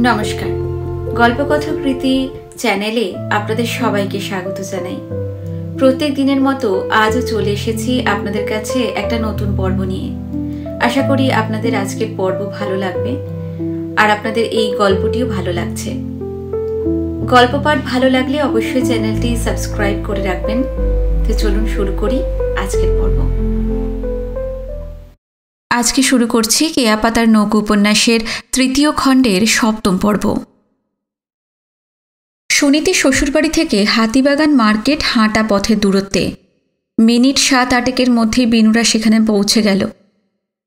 নমস্কার, গল্পকথাকৃতি চ্যানেলে আপনাদের সবাইকে স্বাগত জানাই। প্রত্যেক দিনের মতো আজও চলে এসেছি আপনাদের কাছে একটা নতুন পর্ব নিয়ে। আশা করি আপনাদের আজকের পর্ব ভালো লাগবে আর আপনাদের এই গল্পটিও ভালো লাগছে। গল্প পাঠ ভালো লাগলে অবশ্যই চ্যানেলটি সাবস্ক্রাইব করে রাখবেন। তো চলুন শুরু করি আজকের পর্ব। আজকে শুরু করছি কেয়াপাতার নৌকো উপন্যাসের তৃতীয় খণ্ডের সপ্তম পর্ব। সুনীতি শ্বশুরবাড়ি থেকে হাতিবাগান মার্কেট হাঁটা পথের দূরত্বে। মিনিট 7-8 মধ্যেই বিনুরা সেখানে পৌঁছে গেল।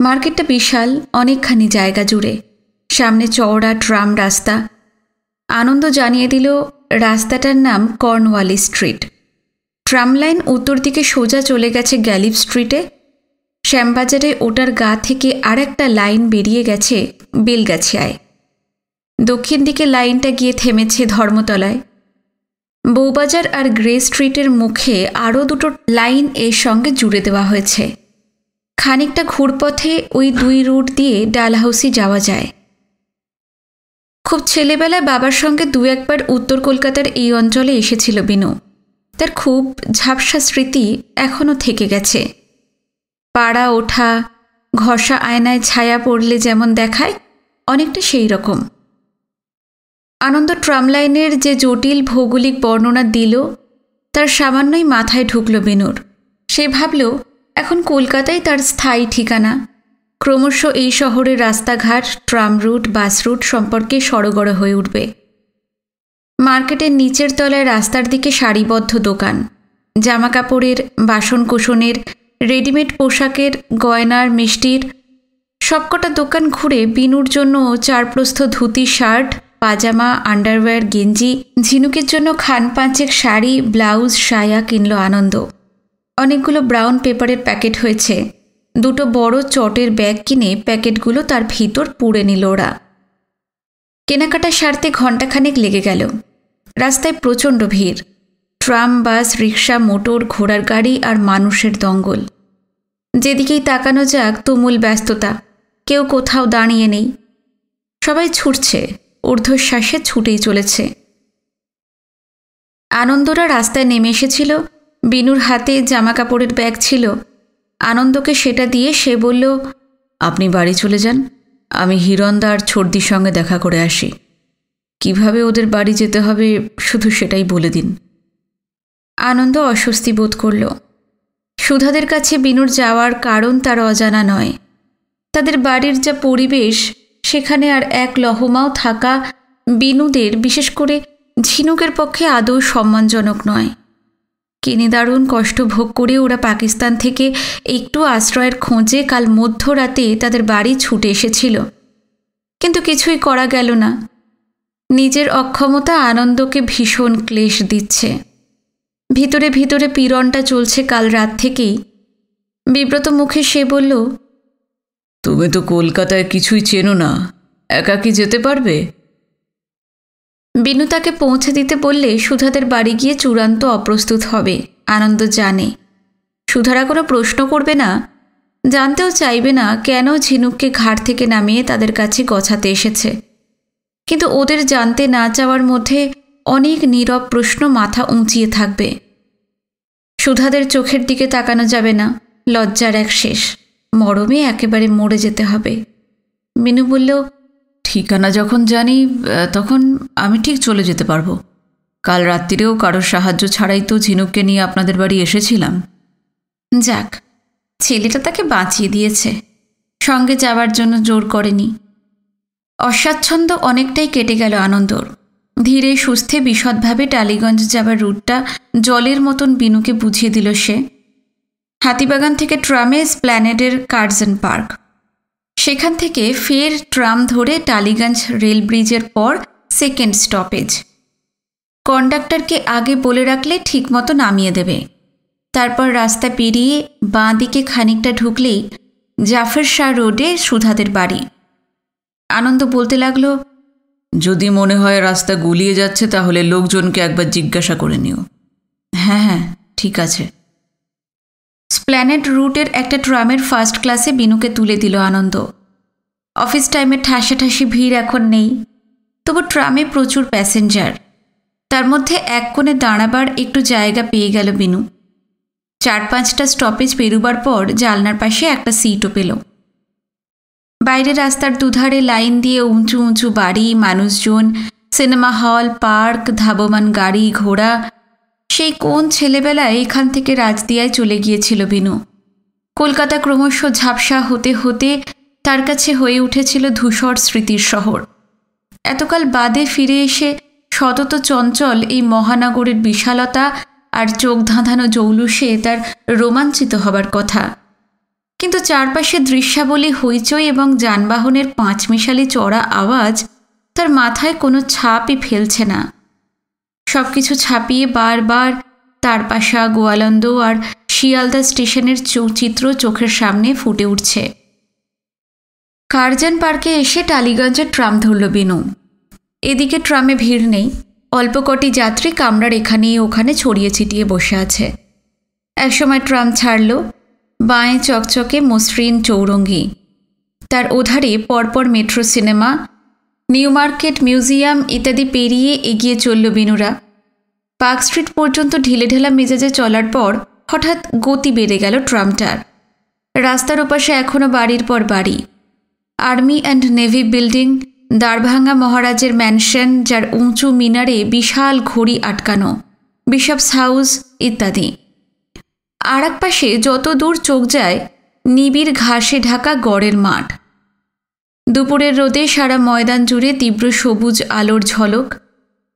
মার্কেটটা বিশাল, অনেকখানি জায়গা জুড়ে। সামনে চওড়া ট্রাম রাস্তা। আনন্দ জানিয়ে দিল রাস্তাটার নাম কর্নওয়ালিস স্ট্রিট। ট্রাম লাইন উত্তর দিকে সোজা চলে গেছে গ্যালিব স্ট্রিটে। শ্যামবাজারে ওটার গা থেকে আর একটা লাইন বেরিয়ে গেছে বেলগাছিয়ায়। দক্ষিণ দিকে লাইনটা গিয়ে থেমেছে ধর্মতলায়। বউবাজার আর গ্রে স্ট্রিটের মুখে আরও দুটো লাইন এর সঙ্গে জুড়ে দেওয়া হয়েছে। খানিকটা ঘুরপথে ওই দুই রুট দিয়ে ডালহাউসি যাওয়া যায়। খুব ছেলেবেলায় বাবার সঙ্গে 2-1 উত্তর কলকাতার এই অঞ্চলে এসেছিল বিনু। তার খুব ঝাপসা স্মৃতি এখনও থেকে গেছে। পাড়া ওঠা, ঘষা আয়নায় ছায়া পড়লে যেমন দেখায়, অনেকটা সেই রকম। আনন্দ ট্রামলাইনের যে জটিল ভৌগোলিক বর্ণনা দিল তার সামান্যই মাথায় ঢুকল বিনুর। সে ভাবল এখন কলকাতায় তার স্থায়ী ঠিকানা। ক্রমশ এই শহরের রাস্তাঘাট, ট্রাম রুট, বাস রুট সম্পর্কে সড়গড় হয়ে উঠবে। মার্কেটের নিচের তলায় রাস্তার দিকে সারিবদ্ধ দোকান, জামা কাপড়ের, বাসনকোসনের, রেডিমেড পোশাকের, গয়নার, মিষ্টির। সবকটা দোকান ঘুরে বিনুর জন্য 4 ধুতি, শার্ট, পাজামা, আন্ডারওয়্যার, গেঞ্জি, ঝিনুকের জন্য 5 শাড়ি, ব্লাউজ, সায়া কিনল আনন্দ। অনেকগুলো ব্রাউন পেপারের প্যাকেট হয়েছে। 2 বড় চটের ব্যাগ কিনে প্যাকেটগুলো তার ভিতর পুড়ে নিল ওরা। কেনাকাটা সারতে ঘণ্টাখানেক লেগে গেল। রাস্তায় প্রচণ্ড ভিড়। ট্রাম, বাস, রিক্সা, মোটর, ঘোড়ার গাড়ি আর মানুষের দঙ্গল। যেদিকেই তাকানো যাক তুমুল ব্যস্ততা। কেউ কোথাও দাঁড়িয়ে নেই। সবাই ছুটছে, ঊর্ধ্বশ্বাসে ছুটেই চলেছে। আনন্দরা রাস্তায় নেমে এসেছিল। বিনুর হাতে জামা কাপড়ের ব্যাগ ছিল। আনন্দকে সেটা দিয়ে সে বলল, আপনি বাড়ি চলে যান, আমি হিরণদা আর ছোটদির সঙ্গে দেখা করে আসি। কিভাবে ওদের বাড়ি যেতে হবে শুধু সেটাই বলে দিন। আনন্দ অস্বস্তি বোধ করল। সুধাদের কাছে বিনুর যাওয়ার কারণ তার অজানা নয়। তাদের বাড়ির যা পরিবেশ, সেখানে আর এক লহমাও থাকা বিনুদের, বিশেষ করে ঝিনুকের পক্ষে আদৌ সম্মানজনক নয়। কিনে দারুণ কষ্ট ভোগ করে ওরা পাকিস্তান থেকে একটু আশ্রয়ের খোঁজে কাল মধ্যরাতে তাদের বাড়ি ছুটে এসেছিল। কিন্তু কিছুই করা গেল না। নিজের অক্ষমতা আনন্দকে ভীষণ ক্লেশ দিচ্ছে। ভিতরে ভিতরে পীড়নটা চলছে কাল রাত থেকেই। বিব্রত মুখে সে বলল, তুমি তো কলকাতায় কিছুই চেনো না, একা কি যেতে পারবে? বিনু তাকে পৌঁছে দিতে বললে সুধাদের বাড়ি গিয়ে চূড়ান্ত অপ্রস্তুত হবে। আনন্দ জানে সুধারা কোনো প্রশ্ন করবে না, জানতেও চাইবে না কেন ঝিনুককে ঘাট থেকে নামিয়ে তাদের কাছে গছাতে এসেছে। কিন্তু ওদের জানতে না চাওয়ার মধ্যে অনেক নীরব প্রশ্ন মাথা উঁচিয়ে থাকবে। সুধাদের চোখের দিকে তাকানো যাবে না, লজ্জার এক শেষ। মরমে একেবারে মরে যেতে হবে। মিনু বলল, ঠিকানা যখন জানি তখন আমি ঠিক চলে যেতে পারবো। কাল রাত্রিরেও কারোর সাহায্য ছাড়াই তো ঝিনুককে নিয়ে আপনাদের বাড়ি এসেছিলাম। যাক, ছেলেটা তাকে বাঁচিয়ে দিয়েছে, সঙ্গে যাওয়ার জন্য জোর করেনি। অস্বাচ্ছন্দ্য অনেকটাই কেটে গেল আনন্দর। ধীরে সুস্থে বিশদভাবে টালিগঞ্জ যাবার রুটটা জলের মতন বিনুকে বুঝিয়ে দিল সে। হাতিবাগান থেকে ট্রামে স্প্ল্যানেডের কার্জন পার্ক, সেখান থেকে ফের ট্রাম ধরে টালিগঞ্জ রেল ব্রিজের পর সেকেন্ড স্টপেজ। কন্ডাক্টরকে আগে বলে রাখলে ঠিকমতো নামিয়ে দেবে। তারপর রাস্তা পেরিয়ে বাঁ দিকে খানিকটা ঢুকলেই জাফর শাহ রোডে সুধাদের বাড়ি। আনন্দ বলতে লাগলো, যদি মনে হয় রাস্তা গুলিয়ে যাচ্ছে তাহলে লোকজনকে একবার জিজ্ঞাসা করে নিও। হ্যাঁ হ্যাঁ, ঠিক আছে। স্প্ল্যানেড রুটের একটা ট্রামের ফার্স্ট ক্লাসে বিনুকে তুলে দিল আনন্দ। অফিস টাইমে ঠাসাঠাসি ভিড় এখন নেই। তবু ট্রামে প্রচুর প্যাসেঞ্জার। তার মধ্যে এক কোণে দাঁড়াবার একটু জায়গা পেয়ে গেল বিনু। 4-5টা স্টপেজ পেরুবার পর জানলার পাশে একটা সিটও পেল। বাইরে রাস্তার দুধারে লাইন দিয়ে উঁচু উঁচু বাড়ি, মানুষজন, সিনেমা হল, পার্ক, ধাবমান গাড়ি ঘোড়া। সেই কোন ছেলেবেলায় এখান থেকে রাজদিয়ায় চলে গিয়েছিল বিনু। কলকাতা ক্রমশ ঝাপসা হতে হতে তার কাছে হয়ে উঠেছিল ধূসর স্মৃতির শহর। এতকাল বাদে ফিরে এসে সতত চঞ্চল এই মহানগরের বিশালতা আর চোখ ধাঁধানো জৌলুসে তার রোমাঞ্চিত হবার কথা। কিন্তু চারপাশে দৃশ্যাবলী, হইচই এবং যানবাহনের পাঁচমিশালি চড়া আওয়াজ তার মাথায় কোনো ছাপই ফেলছে না। সব কিছু ছাপিয়ে বারবার তারপাশা, গোয়ালন্দ আর শিয়ালদা স্টেশনের চিত্র চোখের সামনে ফুটে উঠছে। কারজান পার্কে এসে টালিগঞ্জের ট্রাম ধরল বিনু। এদিকে ট্রামে ভিড় নেই, অল্প কটি যাত্রী কামরার এখানেই ওখানে ছড়িয়ে ছিটিয়ে বসে আছে। একসময় ট্রাম ছাড়ল। বাঁয়ে চকচকে মসৃণ চৌরঙ্গি, তার ওধারে পরপর metro, cinema, new market, museum ইত্যাদি পেরিয়ে এগিয়ে চলল বিনুরা। পার্ক স্ট্রিট পর্যন্ত ঢিলেঢালা মেজাজে চলার পর হঠাৎ গতি বেড়ে গেল ট্রামটার। রাস্তার ওপাশে এখনও বাড়ির পর বাড়ি, আর্মি অ্যান্ড নেভি বিল্ডিং, দাঁড়ভাঙ্গা মহারাজের ম্যানশন যার উঁচু মিনারে বিশাল ঘড়ি আটকানো, বিশপস হাউস ইত্যাদি। আর এক পাশে যত দূর চোখ যায় নিবিড় ঘাসে ঢাকা গড়ের মাঠ। দুপুরের রোদে সারা ময়দান জুড়ে তীব্র সবুজ আলোর ঝলক।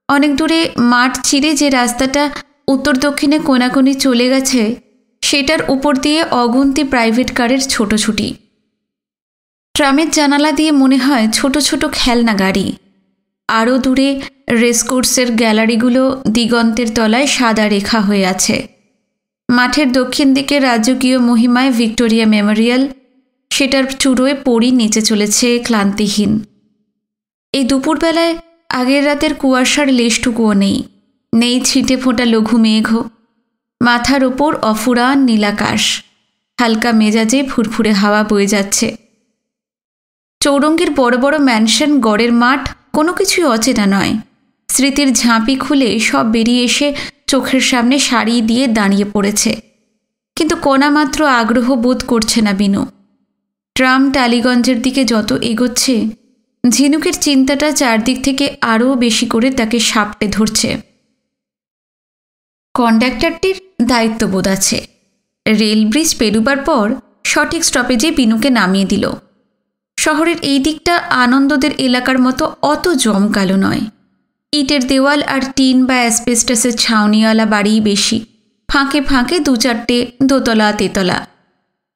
অনেক দূরে মাঠ চিরে যে রাস্তাটা উত্তর দক্ষিণে কোনাকুনি চলে গেছে, সেটার উপর দিয়ে অগুন্তি প্রাইভেট কারের ছোটোছুটি। ট্রামের জানালা দিয়ে মনে হয় ছোট ছোট খেলনা গাড়ি। আরও দূরে রেসকোর্সের গ্যালারিগুলো দিগন্তের তলায় সাদা রেখা হয়ে আছে। মাঠের দক্ষিণ দিকে রাজকীয় মহিমায় ভিক্টোরিয়া মেমোরিয়াল, সেটার চূড়োয় পড়ি নিচে চলেছে ক্লান্তিহীন। এই দুপুরবেলায় আগের রাতের কুয়াশার লেশটুকুও নেই, নেই ছিটে ফোঁটা লঘু মেঘ। মাথার ওপর অফুরান নীলাকাশ, হালকা মেজাজে ফুরফুরে হাওয়া বয়ে যাচ্ছে। চৌরঙ্গীর বড় বড় ম্যানশন, গড়ের মাঠ, কোনো কিছুই অচেনা নয়। স্মৃতির ঝাঁপি খুলে সব বেরিয়ে এসে চোখের সামনে সারি দিয়ে দাঁড়িয়ে পড়েছে। কিন্তু কণামাত্র আগ্রহ বোধ করছে না বিনু। ট্রাম টালিগঞ্জের দিকে যত এগোচ্ছে, ঝিনুকের চিন্তাটা চারদিক থেকে আরও বেশি করে তাকে সাপটে ধরছে। কন্ডাক্টরটির দায়িত্ববোধ আছে। রেল ব্রিজ পেরুবার পর সঠিক স্টপেজে বিনুকে নামিয়ে দিল। শহরের এই দিকটা আনন্দদের এলাকার মতো অত জমকালো নয়। ইটের দেওয়াল আর টিন বা অ্যাসবেস্টাসের ছাউনিওয়ালা বাড়িই বেশি। ফাঁকে ফাঁকে 2-4টে দোতলা তেতলা।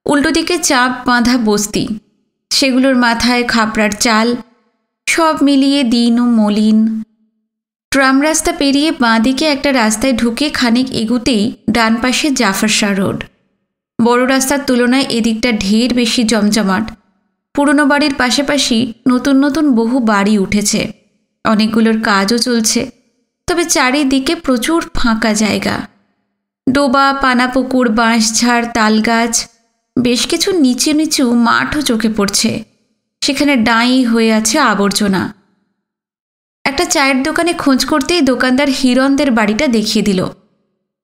উল্টো দিকে চাপ বাঁধা বস্তি, সেগুলোর মাথায় খাপড়ার চাল। সব মিলিয়ে দিন ও মলিন। ট্রাম রাস্তা পেরিয়ে বাঁ দিকে একটা রাস্তায় ঢুকে খানিক এগুতেই ডান পাশে জাফর শাহ রোড। বড় রাস্তার তুলনায় এদিকটা ঢের বেশি জমজমাট। পুরনো বাড়ির পাশাপাশি নতুন নতুন বহু বাড়ি উঠেছে, অনেকগুলোর কাজও চলছে। তবে চারিদিকে প্রচুর ফাঁকা জায়গা, ডোবা, পানাপুকুর, বাঁশঝাড়, তালগাছ, বেশ কিছু নিচু নিচু মাঠও চোখে পড়ছে। সেখানে ডাঁই হয়ে আছে আবর্জনা। একটা চায়ের দোকানে খোঁজ করতেই দোকানদার হিরণদের বাড়িটা দেখিয়ে দিল।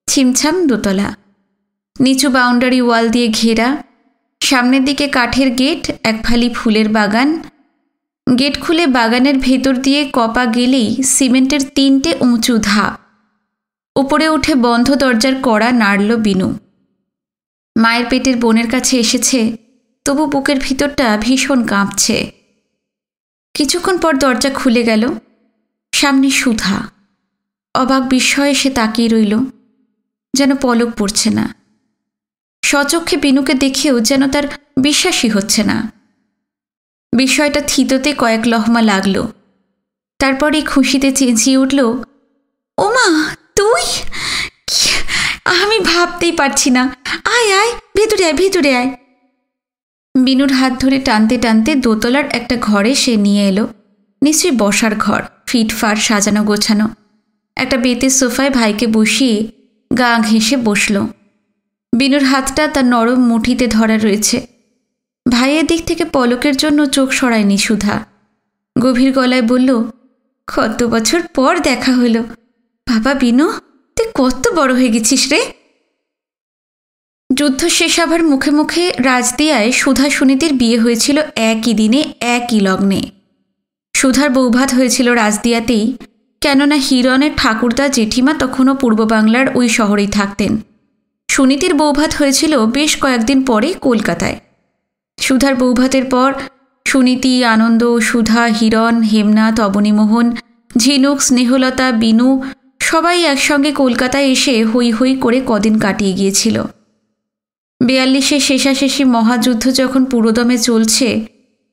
ছিমছাম দোতলা, নিচু বাউন্ডারি ওয়াল দিয়ে ঘেরা। সামনের দিকে কাঠের গেট, এক ফালি ফুলের বাগান। গেট খুলে বাগানের ভেতর দিয়ে কপা গেলেই সিমেন্টের 3টে উঁচু ধাপ। উপরে উঠে বন্ধ দরজার কড়া নাড়ল বিনু। মায়ের পেটের বোনের কাছে এসেছে, তবু বুকের ভিতরটা ভীষণ কাঁপছে। কিছুক্ষণ পর দরজা খুলে গেল। সামনে সুধা। অবাক বিস্ময়ে সে তাকিয়ে রইল, যেন পলক পড়ছে না। স্বচক্ষে বিনুকে দেখেও যেন তার বিশ্বাসই হচ্ছে না। বিষয়টা থিততে কয়েক লহমা লাগল। তারপরে খুশিতে চেঁচিয়ে উঠল, ওমা তুই! আমি ভাবতেই পারছি না। আয় আয়, ভেতরে আয়, ভেতরে আয়। বিনুর হাত ধরে টানতে টানতে দোতলার একটা ঘরে সে নিয়ে এলো। নিশ্চয়ই বসার ঘর, ফিটফাট সাজানো গোছানো। একটা বেতের সোফায় ভাইকে বসিয়ে গা ঘেঁষে বসল। বিনুর হাতটা তার নরম মুঠিতে ধরা রয়েছে। ভাইয়ের দিক থেকে পলকের জন্য চোখ সরায়নি সুধা। গভীর গলায় বলল, কত বছর পর দেখা হলো। বাবা বিনু, তুই কত বড় হয়ে গেছিস রে। যুদ্ধ শেষ হবার মুখে মুখে রাজদিয়ায় সুধা সুনীতির বিয়ে হয়েছিল একই দিনে, একই লগ্নে। সুধার বৌভাত হয়েছিল রাজদিয়াতেই, কেননা হিরণের ঠাকুরদা জেঠিমা তখনও পূর্ব বাংলার ওই শহরেই থাকতেন। সুনীতির বৌভাত হয়েছিল বেশ কয়েকদিন পরে কলকাতায়। সুধার বৌভাতের পর সুনীতি, আনন্দ, সুধা, হিরণ, হেমনাথ, অবনীমোহন, ঝিনুক, স্নেহলতা, বিনু সবাই একসঙ্গে কলকাতায় এসে হৈ হৈ করে কদিন কাটিয়ে গিয়েছিল। 42-এ শেষাশেষি মহাযুদ্ধ যখন পুরোদমে চলছে,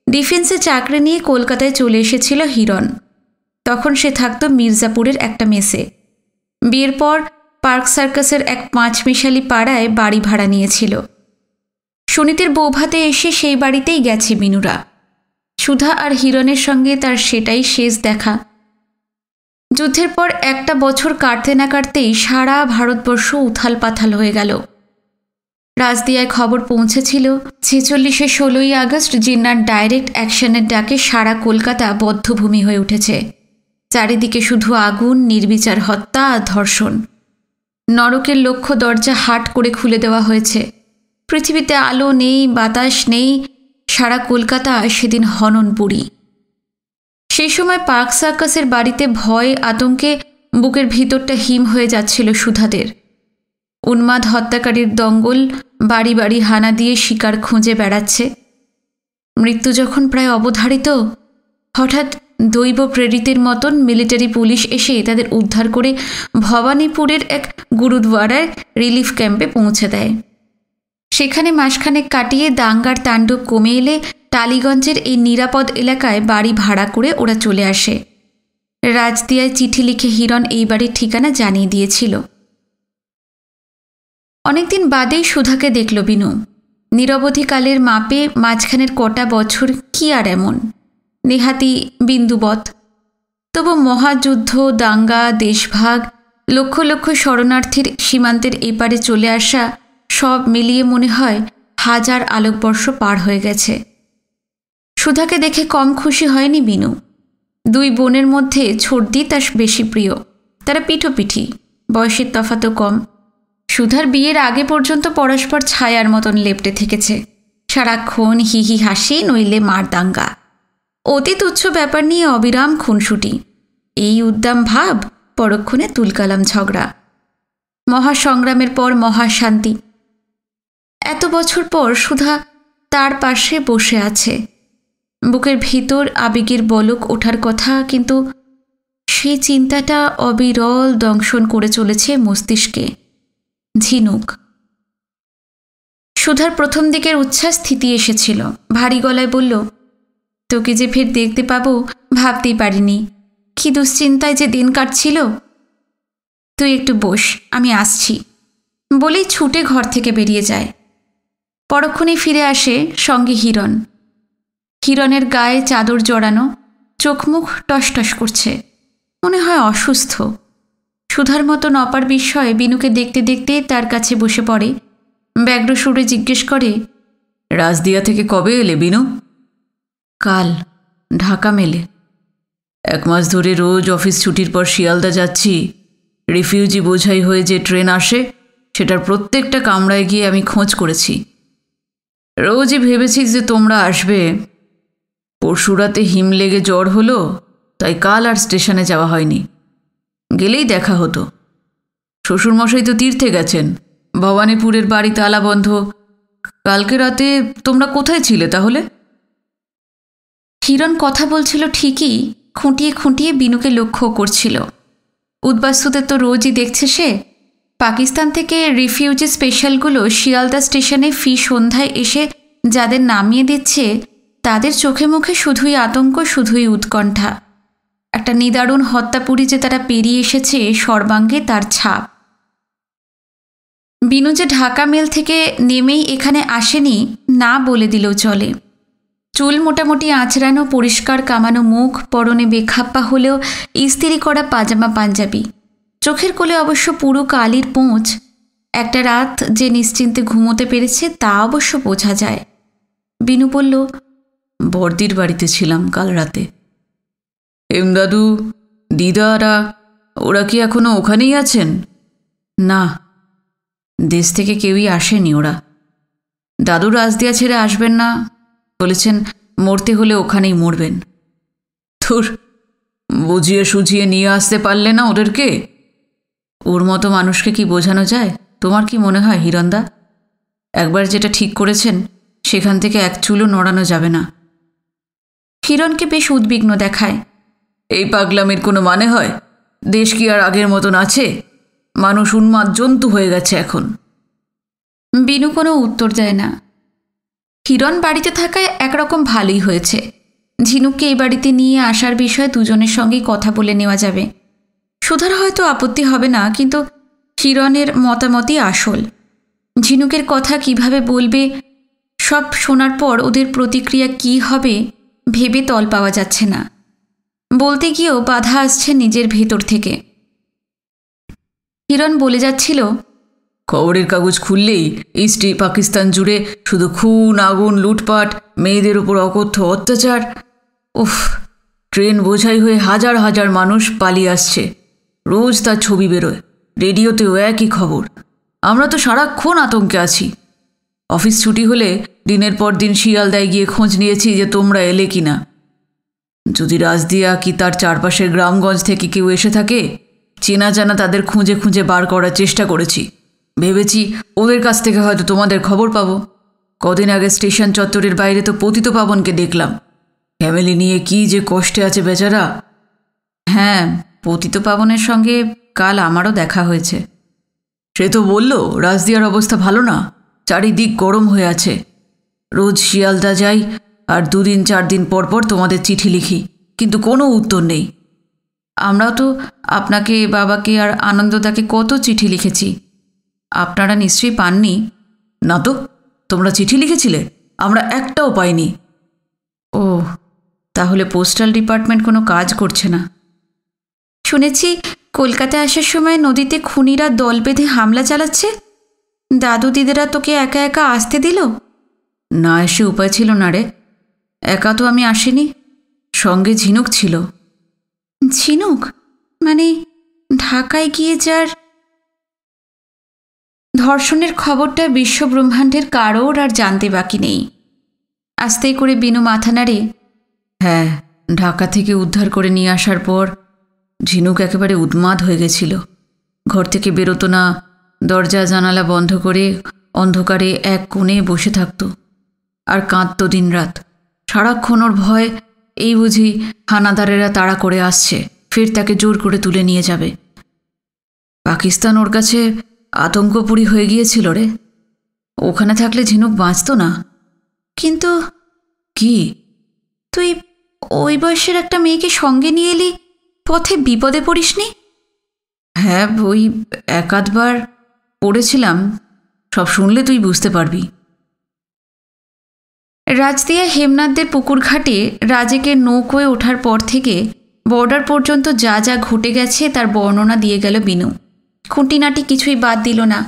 ডিফেন্সে চাকরি নিয়ে কলকাতায় চলে এসেছিল হিরণ। তখন সে থাকত মির্জাপুরের একটা মেসে। বিয়ের পর পার্ক সার্কাসের এক পাঁচমিশালি পাড়ায় বাড়ি ভাড়া নিয়েছিল। সুনীতির বৌভাতে এসে সেই বাড়িতেই গেছে বিনুরা। সুধা আর হিরণের সঙ্গে তার সেটাই শেষ দেখা। যুদ্ধের পর একটা বছর কাটতে না কাটতেই সারা ভারতবর্ষ উথাল পাথাল হয়ে গেল। রাজদিয়ায় খবর পৌঁছেছিল 46-এ 16ই আগস্ট জিন্নার ডাইরেক্ট অ্যাকশনের ডাকে সারা কলকাতা বদ্ধভূমি হয়ে উঠেছে। চারিদিকে শুধু আগুন, নির্বিচার হত্যা আর ধর্ষণ। নরকের লক্ষ্য দরজা হাট করে খুলে দেওয়া হয়েছে। পৃথিবীতে আলো নেই, বাতাস নেই, সারা কলকাতা সেদিন হননপুরী। সেই সময় পার্ক সার্কাসের বাড়িতে ভয় আতঙ্কে বুকের ভিতরটা হিম হয়ে যাচ্ছিল সুধাদের। উন্মাদ হত্যাকারীর দঙ্গল বাড়ি বাড়ি হানা দিয়ে শিকার খুঁজে বেড়াচ্ছে। মৃত্যু যখন প্রায় অবধারিত, হঠাৎ দৈব প্রেরিতের মতন মিলিটারি পুলিশ এসে তাদের উদ্ধার করে ভবানীপুরের এক গুরুদ্বারার রিলিফ ক্যাম্পে পৌঁছে দেয়। সেখানে মাসখানেক কাটিয়ে দাঙ্গার তাণ্ডব কমে এলে টালিগঞ্জের এই নিরাপদ এলাকায় বাড়ি ভাড়া করে ওরা চলে আসে। রাজদিয়ায় চিঠি লিখে হিরণ এই বাড়ির ঠিকানা জানিয়ে দিয়েছিল। অনেকদিন বাদেই সুধাকে দেখল বিনু। নিরবধিকালের মাপে মাঝখানের কটা বছর কি আর এমন, নেহাতি বিন্দুবৎ। তবু মহাযুদ্ধ, দাঙ্গা, দেশভাগ, লক্ষ লক্ষ শরণার্থীর সীমান্তের এপারে চলে আসা, সব মিলিয়ে মনে হয় 1000 আলোকবর্ষ পার হয়ে গেছে। সুধাকে দেখে কম খুশি হয়নি বিনু। দুই বোনের মধ্যে ছোটদি তার বেশি প্রিয়। তারা পিঠোপিঠি, বয়সের তফাতও কম। সুধার বিয়ের আগে পর্যন্ত পরস্পর ছায়ার মতন লেপটে থেকেছে। সারাক্ষণ হিহি হাসি, নইলে মারদাঙ্গা। অতি তুচ্ছ ব্যাপার নিয়ে অবিরাম খুনসুটি। এই উদ্দাম ভাব, পরক্ষণে তুলকালাম ঝগড়া। মহাসংগ্রামের পর মহাশান্তি। এত বছর পর সুধা তার পাশে বসে আছে। বুকের ভিতর আবেগের বলক ওঠার কথা, কিন্তু সেই চিন্তাটা অবিরল দংশন করে চলেছে মস্তিষ্কে। ঝিনুক। সুধার প্রথম দিকের উচ্ছ্বাস স্থিতি এসেছিল। ভারী গলায় বলল, তোকে যে ফের দেখতে পাবো ভাবতেই পারিনি। কি দুশ্চিন্তায় যে দিন কাটছিল। তুই একটু বস, আমি আসছি বলেই ছুটে ঘর থেকে বেরিয়ে যায়। পরক্ষণে ফিরে আসে সঙ্গে হিরণ। হিরণের গায়ে চাদর জড়ানো, চোখ মুখ টসটস করছে, মনে হয় অসুস্থ। সুধার মতন অপার বিস্ময়ে বিনুকে দেখতে দেখতে তার কাছে বসে পড়ে। ব্যগ্র সুরে জিজ্ঞেস করে, রাজদিয়া থেকে কবে এলে বিনু? কাল, ঢাকা মেলে। 1 মাস ধরে রোজ অফিস ছুটির পর শিয়ালদা যাচ্ছি। রিফিউজি বোঝাই হয়ে যে ট্রেন আসে, সেটার প্রত্যেকটা কামরায় গিয়ে আমি খোঁজ করেছি। রোজই ভেবেছি যে তোমরা আসবে। পরশু রাতে হিম লেগে জ্বর হলো, তাই কাল আর স্টেশনে যাওয়া হয়নি। গেলেই দেখা হতো। শ্বশুরমশাই তো তীর্থে গেছেন, ভবানীপুরের বাড়ি তালা বন্ধ। কালকে রাতে তোমরা কোথায় ছিলে তাহলে? হিরণ কথা বলছিল ঠিকই, খুঁটিয়ে খুঁটিয়ে বিনুকে লক্ষ্য করছিল। উদ্বাস্তুদের তো রোজই দেখছে সে। পাকিস্তান থেকে রিফিউজি স্পেশালগুলো শিয়ালদা স্টেশনে ফি সন্ধ্যায় এসে যাদের নামিয়ে দিচ্ছে, তাদের চোখে মুখে শুধুই আতঙ্ক, শুধুই উৎকণ্ঠা। একটা নিদারুণ হত্যাপুরী যে তারা পেরিয়ে এসেছে, সর্বাঙ্গে তার ছাপ। বিনু যে ঢাকা মেল থেকে নেমেই এখানে আসেনি না বলে দিলেও চলে। চুল মোটামুটি আঁচড়ানো, পরিষ্কার কামানো মুখ, পরনে বেখাপ্পা হলেও ইস্তিরি করা পাজামা পাঞ্জাবি, চোখের কোলে অবশ্য পুরো কালির পোঁচ। একটা রাত যে নিশ্চিন্তে ঘুমোতে পেরেছে তা অবশ্য বোঝা যায়। বিনু বলল, বর্দির বাড়িতে ছিলাম কাল রাতে। হেমদাদু দিদারা ওরা কি এখনো ওখানেই আছেন? না, দেশ থেকে কেউই আসেনি ওরা। দাদু রাজদিয়া ছেড়ে আসবেন না, বলেছেন মরতে হলে ওখানেই মরবেন। ধুর, বুঝিয়ে সুঝিয়ে নিয়ে আসতে পারলে না ওদেরকে? ওর মতো মানুষকে কি বোঝানো যায়? তোমার কি মনে হয় হিরণদা? একবার যেটা ঠিক করেছেন সেখান থেকে এক চুলও নড়ানো যাবে না। হিরণকে বেশ উদ্বিগ্ন দেখায়। এই পাগলামির কোনো মানে হয়? দেশ কি আর আগের মতন আছে? মানুষ উন্মাদ জন্তু হয়ে গেছে এখন। বিনু কোনো উত্তর দেয় না। হিরণ বাড়িতে থাকায় একরকম ভালোই হয়েছে। ঝিনুককে এই বাড়িতে নিয়ে আসার বিষয়ে দুজনের সঙ্গেই কথা বলে নেওয়া যাবে। সুধার হয়তো আপত্তি হবে না, কিন্তু হিরণের মতামতই আসল। ঝিনুকের কথা কিভাবে বলবে, সব শোনার পর ওদের প্রতিক্রিয়া কি হবে ভেবে তল পাওয়া যাচ্ছে না। বলতে গিয়েও বাধা আসছে নিজের ভেতর থেকে। হিরণ বলে যাচ্ছিল, খবরের কাগজ খুললেই ইস্ট পাকিস্তান জুড়ে শুধু খুন, আগুন, লুটপাট, মেয়েদের উপর অকথ্য অত্যাচার। উফ, ট্রেন বোঝাই হয়ে হাজার হাজার মানুষ পালিয়ে আসছে। রোজ তার ছবি বেরোয়, রেডিওতেও একই খবর। আমরা তো সারাক্ষণ আতঙ্কে আছি। অফিস ছুটি হলে দিনের পর দিন শিয়ালদায় গিয়ে খোঁজ নিয়েছি যে তোমরা এলে কি না। যদি রাজদিয়া কি তার চারপাশের গ্রামগঞ্জ থেকে কেউ এসে থাকে, চেনা জানা তাদের খুঁজে খুঁজে বার করার চেষ্টা করেছি। ভেবেছি ওদের কাছ থেকে হয়তো তোমাদের খবর পাবো। কদিন আগে স্টেশন চত্বরের বাইরে তো পতিত পাবনকে দেখলাম। ফ্যামিলি নিয়ে কি যে কষ্টে আছে বেচারা। হ্যাঁ, পতিত পাবনের সঙ্গে কাল আমারও দেখা হয়েছে। সে তো বলল রাজদিয়ার অবস্থা ভালো না, চারিদিক গরম হয়ে আছে। রোজ শিয়ালদা যাই আর 2-4 দিন পর পর তোমাদের চিঠি লিখি, কিন্তু কোনো উত্তর নেই। আমরাও তো আপনাকে, বাবাকে আর আনন্দদাকে কত চিঠি লিখেছি। আপনারা নিশ্চয়ই পাননি? না তো, তোমরা চিঠি লিখেছিলে? আমরা একটাও পাইনি। ও, তাহলে পোস্টাল ডিপার্টমেন্ট কোনো কাজ করছে না। শুনেছি কলকাতায় আসার সময় নদীতে খুনিরা দল বেঁধে হামলা চালাচ্ছে। দাদু দিদিরা তোকে একা একা আসতে দিল? না এসে উপায় ছিল না রে। একা তো আমি আসিনি, সঙ্গে ঝিনুক ছিল। ঝিনুক মানে ঢাকায় গিয়ে যার ধর্ষণের খবরটা বিশ্বব্রহ্মাণ্ডের কারোর আর জানতে বাকি নেই। আস্তে করে বিনু মাথা নাড়ে। হ্যাঁ, ঢাকা থেকে উদ্ধার করে নিয়ে আসার পর ঝিনুক একেবারে উন্মাদ হয়ে গেছিল। ঘর থেকে বেরোতো না, দরজা জানালা বন্ধ করে অন্ধকারে এক কোণে বসে থাকত আর কাঁদত দিনরাত। সারাক্ষণ ওর ভয়, এই বুঝি হানাদারেরা তাড়া করে আসছে, ফের তাকে জোর করে তুলে নিয়ে যাবে। পাকিস্তান ওর কাছে আতঙ্কপুরী হয়ে গিয়েছিল রে। ওখানে থাকলে ঝিনুক বাঁচত না। কিন্তু কি, তুই ওই বয়সের একটা মেয়েকে সঙ্গে নিয়ে এলি, পথে বিপদে পড়িসনি? হ্যাঁ, ওই একাধবার পড়েছিলাম। সব শুনলে তুই বুঝতে পারবি। রাজদিয়া হেমনাথদের পুকুর ঘাটে রাজেকের নৌকোয় ওঠার পর থেকে বর্ডার পর্যন্ত যা যা ঘটে গেছে তার বর্ণনা দিয়ে গেল বিনু। খুঁটিনাটি কিছুই বাদ দিল না।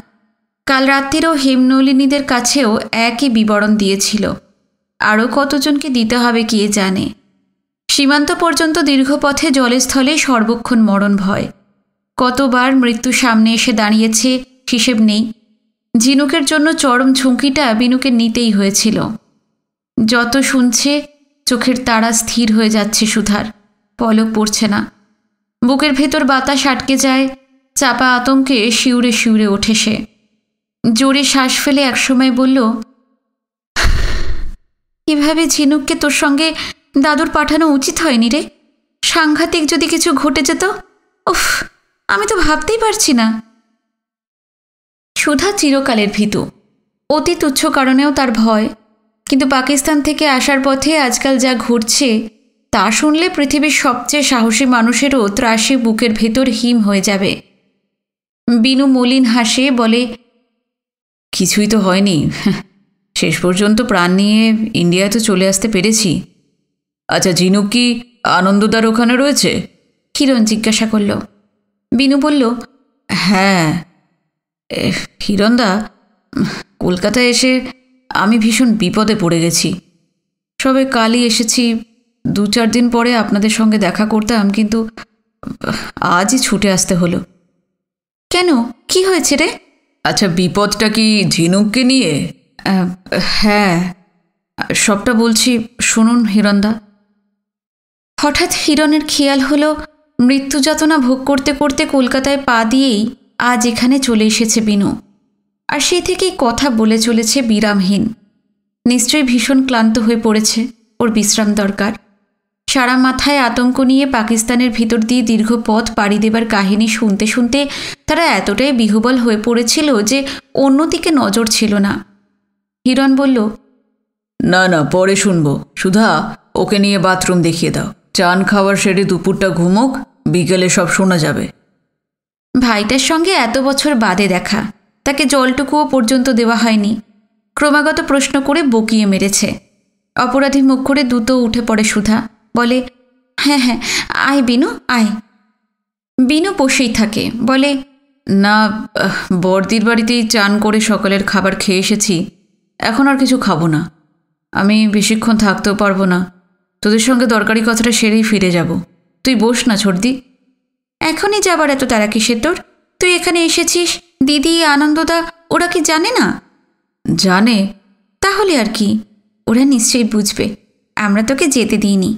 কাল রাত্রিরেও হেমনলিনীদের কাছেও একই বিবরণ দিয়েছিল। আরও কতজনকে দিতে হবে কে জানে। সীমান্ত পর্যন্ত দীর্ঘ পথে জলস্থলে সর্বক্ষণ মরণ ভয়। কতবার মৃত্যু সামনে এসে দাঁড়িয়েছে হিসেব নেই। ঝিনুকের জন্য চরম ঝুঁকিটা বিনুকে নিতেই হয়েছিল। যত শুনছে চোখের তারা স্থির হয়ে যাচ্ছে সুধার, পলক পড়ছে না। বুকের ভেতর বাতাস আটকে যায়, চাপা আতঙ্কে শিউরে শিউরে ওঠে সে। জোরে শ্বাস ফেলে একসময় বলল, এভাবে ঝিনুককে তোর সঙ্গে দাদুর পাঠানো উচিত হয়নি রে। সাংঘাতিক যদি কিছু ঘটে যেত, উফ, আমি তো ভাবতেই পারছি না। সুধা চিরকালের ভীতু, অতি তুচ্ছ কারণেও তার ভয়। কিন্তু পাকিস্তান থেকে আসার পথে আজকাল যা ঘটছে তা শুনলে পৃথিবীর সবচেয়ে সাহসী মানুষেরও ত্রাসে বুকের ভেতর হিম হয়ে যাবে। বিনু মলিন হাসে, বলে, কিছুই তো হয়নি, শেষ পর্যন্ত প্রাণ নিয়ে ইন্ডিয়ায় তো চলে আসতে পেরেছি। আচ্ছা, ঝিনুক কি আনন্দদার ওখানে রয়েছে? হিরণ জিজ্ঞাসা করল। বিনু বলল, হ্যাঁ। হিরণদা, কলকাতায় এসে আমি ভীষণ বিপদে পড়ে গেছি। সবে কালই এসেছি, 2-4 দিন পরে আপনাদের সঙ্গে দেখা করতাম, কিন্তু আজই ছুটে আসতে হলো। কেন, কি হয়েছে রে? আচ্ছা, বিপদটা কি ঝিনুককে নিয়ে? হ্যাঁ, সবটা বলছি, শুনুন হিরণদা। হঠাৎ হিরণের খেয়াল হলো মৃত্যু যাতনা ভোগ করতে করতে কলকাতায় পা দিয়েই আজ এখানে চলে এসেছে বিনু, আর সেই থেকেই কথা বলে চলেছে বিরামহীন। নিশ্চয়ই ভীষণ ক্লান্ত হয়ে পড়েছে, ওর বিশ্রাম দরকার। সারা মাথায় আতঙ্ক নিয়ে পাকিস্তানের ভিতর দিয়ে দীর্ঘ পথ পাড়ি দেবার কাহিনী শুনতে শুনতে তারা এতটাই বিহ্বল হয়ে পড়েছিল যে অন্যদিকে নজর ছিল না। হিরণ বলল, না না, পরে শুনবো। সুধা, ওকে নিয়ে বাথরুম দেখিয়ে দাও। চান খাওয়ার সেরে দুপুরটা ঘুমোক, বিকেলে সব শোনা যাবে। ভাইটার সঙ্গে এত বছর বাদে দেখা, তাকে জলটুকুও পর্যন্ত দেওয়া হয়নি। ক্রমাগত প্রশ্ন করে বকিয়ে মেরেছে। অপরাধী মুখ করে দ্রুত উঠে পড়ে সুধা, বলে, হ্যাঁ হ্যাঁ, আয় বিনু আয়। বিনু বসেই থাকে, বলে, না, বড়দির বাড়িতেই চান করে সকালের খাবার খেয়ে এসেছি, এখন আর কিছু খাবো না। আমি বেশিক্ষণ থাকতেও পারবো না, তোদের সঙ্গে দরকারি কথাটা সেরেই ফিরে যাব। তুই বস না ছোটদি। এখনই যাবার এত তারা কিসের তোর? তুই এখানে এসেছিস, দিদি আনন্দদা ওরা কি জানে না? জানে। তাহলে আর কি, ওরা নিশ্চয়ই বুঝবে, আমরা তোকে যেতে দিইনি।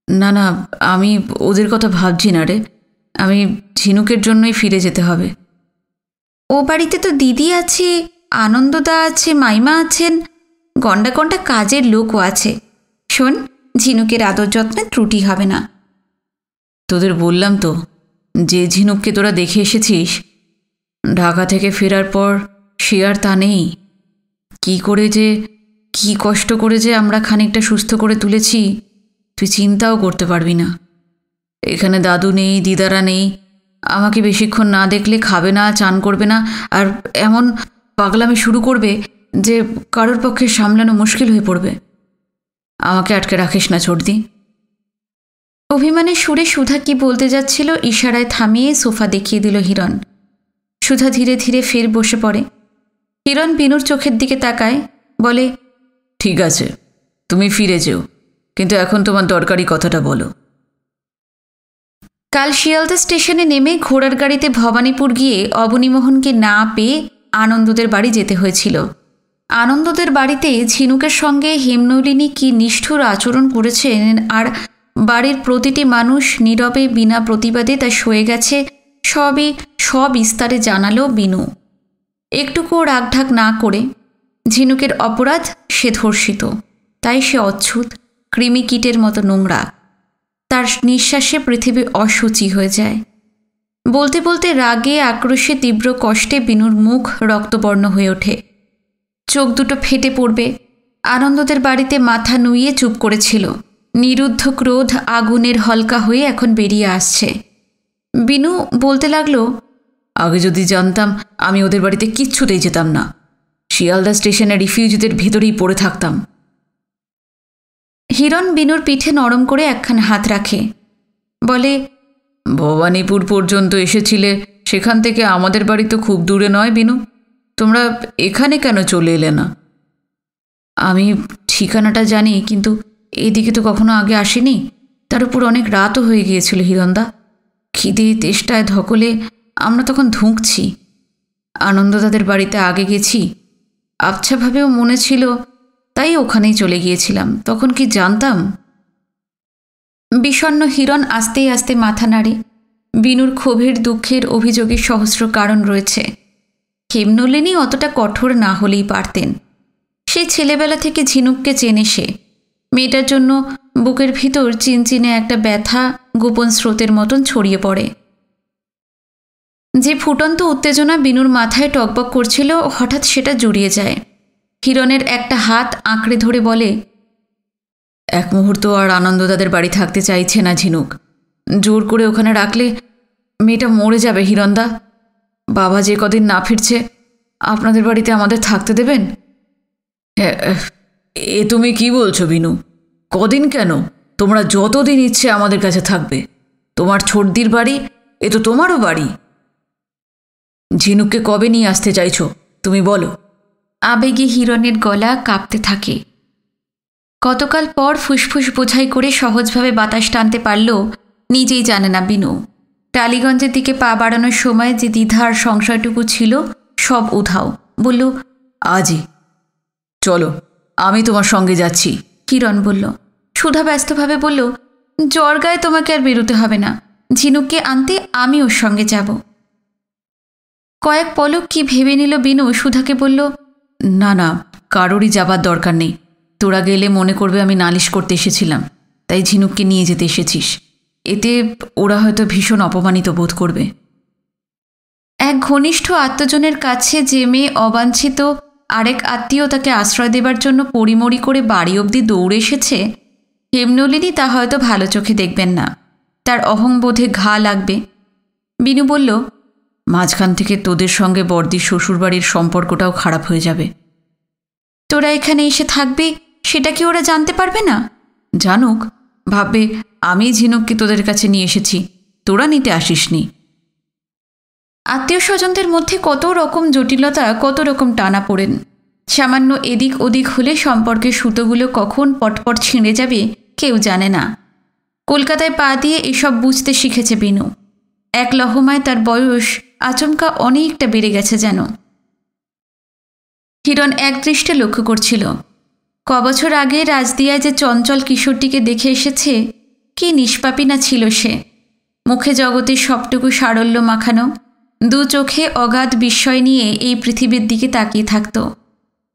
না না, আমি ওদের কথা ভাবছি না রে, আমি ঝিনুকের জন্যই ফিরে যেতে হবে। ও বাড়িতে তো দিদি আছে, আনন্দদা আছে, মাইমা আছেন, গন্ডা গন্ডা কাজের লোকও আছে। শোন, ঝিনুকের আদর যত্নে ত্রুটি হবে না। তোদের বললাম তো, যে ঝিনুককে তোরা দেখে এসেছিস, ঢাকা থেকে ফেরার পর সে আর তা নেই। কি করে যে, কি কষ্ট করে যে আমরা খানিকটা সুস্থ করে তুলেছি, তুই চিন্তাও করতে পারবি না। এখানে দাদু নেই, দিদারা নেই, আমাকে বেশিক্ষণ না দেখলে খাবে না, চান করবে না, আর এমন পাগলামি শুরু করবে যে কারোর পক্ষে সামলানো মুশকিল হয়ে পড়বে। আমাকে আটকে রাখিস না ছোটদি। অভিমানের সুরে সুধা কি বলতে যাচ্ছিল ইশারায় থামিয়ে সোফা দেখিয়ে দিল হিরণ। সুধা ধীরে ধীরে ফের বসে পড়ে। হিরণ বিনুর চোখের দিকে তাকায়, বলে, ঠিক আছে, তুমি ফিরে যেও, কিন্তু এখন তোমার দরকারি কথাটা বলো। কাল শিয়ালদা স্টেশনে নেমে ঘোড়ার গাড়িতে ভবানীপুর গিয়ে অবনীমোহনকে না পেয়ে আনন্দদের বাড়ি যেতে হয়েছিল। আনন্দদের বাড়িতে ঝিনুকের সঙ্গে হেমনলিনী কি নিষ্ঠুর আচরণ করেছেন, আর বাড়ির প্রতিটি মানুষ নীরবে বিনা প্রতিবাদে তা সয়ে গেছে, সবই সবিস্তারে জানালো বিনু। একটুকুও রাগঢাক না করে। ঝিনুকের অপরাধ, সে ধর্ষিত, তাই সে অচ্ছুত, কৃমিকীটের মতো নোংরা। তার নিঃশ্বাসে পৃথিবী অসুচি হয়ে যায়। বলতে বলতে রাগে আক্রোশে তীব্র কষ্টে বিনুর মুখ রক্তবর্ণ হয়ে ওঠে, চোখ দুটো ফেটে পড়বে। আনন্দদের বাড়িতে মাথা নুইয়ে চুপ করেছিল, নিরুদ্ধ ক্রোধ আগুনের হলকা হয়ে এখন বেরিয়ে আসছে। বিনু বলতে লাগলো, আগে যদি জানতাম, আমি ওদের বাড়িতে কিচ্ছুতেই যেতাম না। শিয়ালদা স্টেশনে রিফিউজিদের ভেতরেই পড়ে থাকতাম। হিরণ বিনুর পিঠে নরম করে একখানা হাত রাখে, বলে, ভবানীপুর পর্যন্ত এসেছিলে, সেখান থেকে আমাদের বাড়ি তো খুব দূরে নয় বিনু, তোমরা এখানে কেন চলে এলে না? আমি ঠিকানাটা জানি, কিন্তু এদিকে তো কখনো আগে আসিনি, তার উপর অনেক রাতও হয়ে গিয়েছিল হিরণদা। খিদে তেষ্টায় ধকলে আমরা তখন ধুঁকছি। আনন্দদাদের বাড়িতে আগে গেছি, আবছাভাবেও মনে ছিল, তাই ওখানেই চলে গিয়েছিলাম। তখন কি জানতাম? বিষণ্ণ হিরণ আস্তে আস্তে মাথা নাড়ে। বিনুর ক্ষোভের দুঃখের অভিযোগের সহস্র কারণ রয়েছে। হেমনলিনী অতটা কঠোর না হলেই পারতেন। সেই ছেলেবেলা থেকে ঝিনুককে চেনে সে। মেয়েটার জন্য বুকের ভিতর চিনচিনে একটা ব্যথা গোপন স্রোতের মতন ছড়িয়ে পড়ে। যে ফুটন্ত উত্তেজনা বিনুর মাথায় টকবক করছিল, হঠাৎ সেটা জুড়িয়ে যায়। হিরণের একটা হাত আঁকড়ে ধরে বলে, এক মুহূর্ত আর আনন্দদাদের বাড়ি থাকতে চাইছে না ঝিনুক। জোর করে ওখানে রাখলে মেয়েটা মরে যাবে হিরণদা। বাবা যে কদিন না ফিরছে, আপনাদের বাড়িতে আমাদের থাকতে দেবেন? এ তুমি কি বলছো বিনু? কদিন কেন? তোমরা যতদিন ইচ্ছে আমাদের কাছে থাকবে। তোমার ছোটদির বাড়ি, এ তো তোমারও বাড়ি। ঝিনুককে কবে নিয়ে আসতে চাইছো তুমি বলো? আবেগে হিরণের গলা কাঁপতে থাকে। কতকাল পর ফুসফুস বোঝাই করে সহজভাবে বাতাস টানতে পারল নিজেই জানে না বিনু। টালিগঞ্জের দিকে পা বাড়ানোর সময় যে দ্বিধার সংশয়টুকু ছিল সব উধাও। বলল, আজই চলো, আমি তোমার সঙ্গে যাচ্ছি। কিরণ বলল। সুধা ব্যস্তভাবে বলল, জ্বর গায়ে তোমাকে আর বেরোতে হবে না, ঝিনুককে আনতে আমি ওর সঙ্গে যাব। কয়েক পলক কি ভেবে নিল বিনু। সুধাকে বলল, না না, কারোরই যাবার দরকার নেই। তোরা গেলে মনে করবে আমি নালিশ করতে এসেছিলাম, তাই ঝিনুককে নিয়ে যেতে এসেছিস। এতে ওরা হয়তো ভীষণ অপমানিত বোধ করবে। এক ঘনিষ্ঠ আত্মজনের কাছে যে মেয়ে অবাঞ্ছিত আরেক আত্মীয় তাকে আশ্রয় দেবার জন্য পরিমরি করে বাড়ি অবধি দৌড়ে এসেছে, হেমনলিনী তা হয়তো ভালো চোখে দেখবেন না, তার অহংবোধে ঘা লাগবে। বিনু বলল, মাঝখান থেকে তোদের সঙ্গে বর্দির শ্বশুরবাড়ির সম্পর্কটাও খারাপ হয়ে যাবে। তোরা এখানে এসে থাকবি সেটা কি ওরা জানতে পারবে না? জানুক, ভাববে আমি ঝিনুককে তোদের কাছে নিয়ে এসেছি, তোরা নিতে আসিসনি। আত্মীয় স্বজনদের মধ্যে কত রকম জটিলতা, কত রকম টানা পড়েন। সামান্য এদিক ওদিক হলে সম্পর্কের সুতোগুলো কখন পটপট ছিঁড়ে যাবে কেউ জানে না। কলকাতায় পা দিয়ে এসব বুঝতে শিখেছে বিনু। এক লহমায় তার বয়স আচমকা অনেকটা বেড়ে গেছে যেন। হিরণ একদৃষ্টে লক্ষ্য করছিল, কবছর আগে রাজদিয়ায় যে চঞ্চল কিশোরটিকে দেখে এসেছে, কি নিষ্পাপী না ছিল সে। মুখে জগতের সবটুকু সারল্য মাখানো, দু চোখে অগাধ বিস্ময় নিয়ে এই পৃথিবীর দিকে তাকিয়ে থাকত।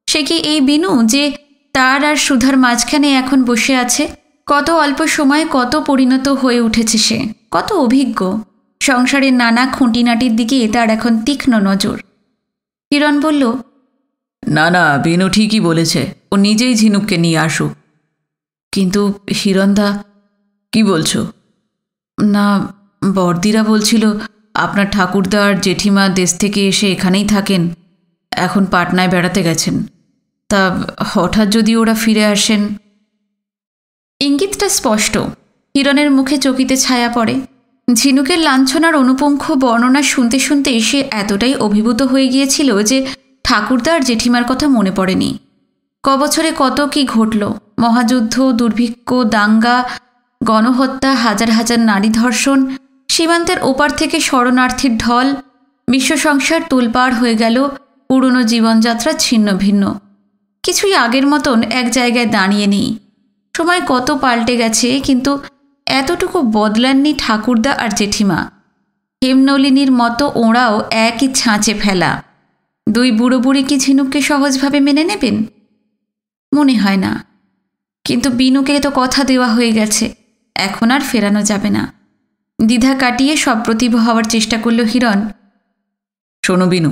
সে কি এই বিনু যে তার আর সুধার মাঝখানে এখন বসে আছে? কত অল্প সময়ে কত পরিণত হয়ে উঠেছে সে, কত অভিজ্ঞ। সংসারের নানা খুঁটিনাটির দিকে তার এখন তীক্ষ্ণ নজর। হিরণ বলল, না না, বিনু ঠিকই বলেছে, ও নিজেই ঝিনুককে নিয়ে আসুক। কিন্তু হিরণদা, কি বলছো? না, বর্দিরা বলছিল আপনার ঠাকুরদা আর জেঠিমা দেশ থেকে এসে এখানেই থাকেন, এখন পাটনায় বেড়াতে গেছেন। তা হঠাৎ যদি ওরা ফিরে আসেন। ইঙ্গিতটা স্পষ্ট। হিরণের মুখে চকিতে ছায়া পড়ে। ঝিনুকের লাঞ্ছনার অনুপঙ্খ বর্ণনা শুনতে শুনতে সে এতটাই অভিভূত হয়ে গিয়েছিল যে ঠাকুরদা আর জেঠিমার কথা মনে পড়েনি। কবছরে কত কি ঘটল, মহাযুদ্ধ, দুর্ভিক্ষ, দাঙ্গা, গণহত্যা, হাজার হাজার নারী ধর্ষণ, সীমান্তের ওপার থেকে শরণার্থীর ঢল, বিশ্ব সংসার তোলপাড় হয়ে গেল, পুরনো জীবনযাত্রা ছিন্ন ভিন্ন, কিছুই আগের মতন এক জায়গায় দাঁড়িয়ে নেই। সময় কত পাল্টে গেছে, কিন্তু এতটুকু বদলাননি ঠাকুরদা আর জেঠিমা। হেমনলিনীর মতো ওঁরাও একই ছাঁচে ফেলা। দুই বুড়ো বুড়ি কি ঝিনুককে সহজভাবে মেনে নেবেন? মনে হয় না। কিন্তু বিনুকে তো কথা দেওয়া হয়ে গেছে, এখন আর ফেরানো যাবে না। দ্বিধা কাটিয়ে সপ্রতিভ হওয়ার চেষ্টা করল হিরণ। শোনো বিনু,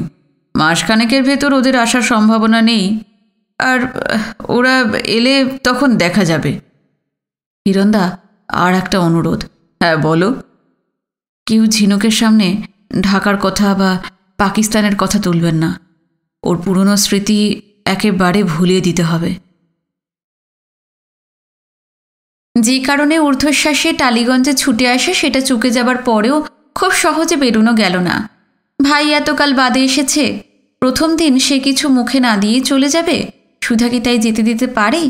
মাসখানেকের ভেতর ওদের আসার সম্ভাবনা নেই, আর ওরা এলে তখন দেখা যাবে। হিরণদা, আর একটা অনুরোধ। হ্যাঁ বলো। কেউ ঝিনুকের সামনে ঢাকার কথা বা পাকিস্তানের কথা তুলবেন না। ওর পুরনো স্মৃতি একেবারে ভুলিয়ে দিতে হবে। যে কারণে ঊর্ধ্বশ্বাসে টালিগঞ্জে ছুটে আসে সেটা চুকে যাবার পরেও খুব সহজে বেরোনো গেল না। ভাই এতকাল বাদে এসেছে, প্রথম দিন সে কিছু মুখে না দিয়ে চলে যাবে? সুধা কি তাই যেতে দিতে পারে?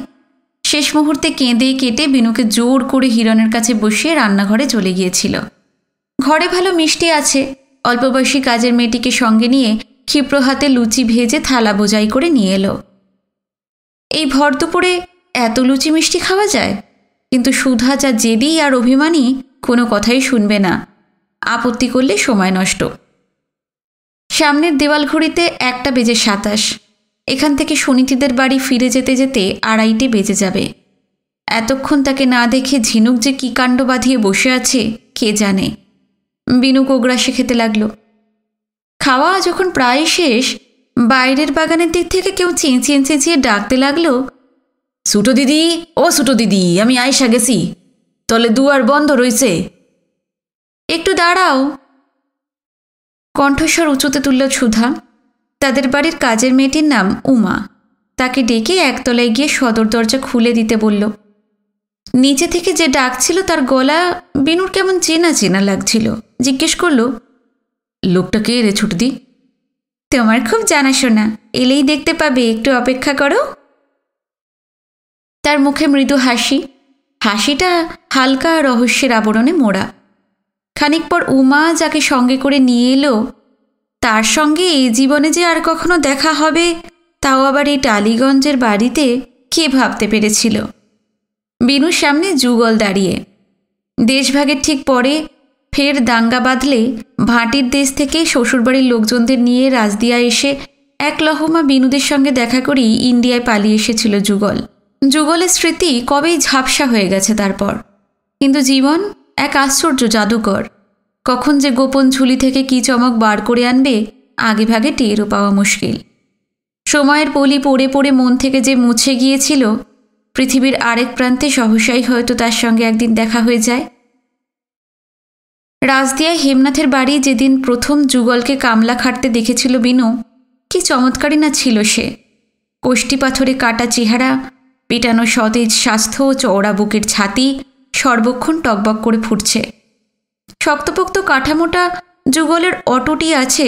শেষ মুহূর্তে কেঁদে কেটে বিনুকে জোর করে হিরণের কাছে বসিয়ে রান্নাঘরে চলে গিয়েছিল। ঘরে ভালো মিষ্টি আছে। অল্পবয়সী কাজের মেয়েটিকে সঙ্গে নিয়ে ক্ষিপ্র হাতে লুচি ভেজে থালা বোঝাই করে নিয়ে এলো। এই ভর দুপুরে এত লুচি মিষ্টি খাওয়া যায়? কিন্তু সুধা যা জেদি আর অভিমানী, কোনো কথাই শুনবে না। আপত্তি করলে সময় নষ্ট। সামনের দেওয়াল ঘড়িতে 1:27। এখান থেকে সুনীতিদের বাড়ি ফিরে যেতে যেতে 2:30 বেজে যাবে। এতক্ষণ তাকে না দেখে ঝিনুক যে কী কাণ্ড বাঁধিয়ে বসে আছে কে জানে। বিনু কোগড়াশে খেতে লাগল। খাওয়া যখন প্রায় শেষ, বাইরের বাগানের দিক থেকে কেউ চেঁচিয়ে চেঁচিয়ে ডাকতে লাগলো, সুটো দিদি, ও সুটো দিদি, আমি আয়সা গেছি, তলে দুয়ার বন্ধ রইছে, একটু দাঁড়াও। কণ্ঠস্বর উঁচুতে তুলল সুধা। তাদের বাড়ির কাজের মেয়েটির নাম উমা। তাকে ডেকে একতলায় গিয়ে সদর দরজা খুলে দিতে বলল। নিচে থেকে যে ডাকছিল তার গলা বিনুর কেমন চেনা চেনা লাগছিল। জিজ্ঞেস করল, লোকটা কে রে ছুটদি? তোমার খুব জানাশোনা, এলেই দেখতে পাবে, একটু অপেক্ষা করো। তার মুখে মৃদু হাসি। হাসিটা হালকা রহস্যের আবরণে মোড়া। খানিক পর উমা যাকে সঙ্গে করে নিয়ে এলো, তার সঙ্গে এই জীবনে যে আর কখনো দেখা হবে, তাও আবার এই টালিগঞ্জের বাড়িতে, কে ভাবতে পেরেছিল? বিনুর সামনে যুগল দাঁড়িয়ে। দেশভাগের ঠিক পরে ফের দাঙ্গা বাঁধলে ভাটির দেশ থেকে শ্বশুরবাড়ির লোকজনদের নিয়ে রাজদিয়া এসে এক লহমা বিনুদের সঙ্গে দেখা করেই ইন্ডিয়ায় পালিয়ে এসেছিল যুগল। যুগলের স্মৃতি কবেই ঝাপসা হয়ে গেছে তারপর। কিন্তু জীবন এক আশ্চর্য জাদুকর। কখন যে গোপন ঝুলি থেকে কী চমক বার করে আনবে, আগে ভাগে টেরও পাওয়া মুশকিল। সময়ের পলি পড়ে পড়ে মন থেকে যে মুছে গিয়েছিল, পৃথিবীর আরেক প্রান্তে সহসাই হয়তো তার সঙ্গে একদিন দেখা হয়ে যায়। রাজদিয়ায় হেমনাথের বাড়ি যেদিন প্রথম যুগলকে কামলা খাটতে দেখেছিল বিনু, কি চমৎকারই না ছিল সে। কোষ্ঠী পাথরে কাটা চেহারা, পেটানো সতেজ স্বাস্থ্য, চওড়া বুকের ছাতি সর্বক্ষণ টকবক করে ফুটছে। শক্তপোক্ত কাঠামোটা যুগলের অটুটি আছে,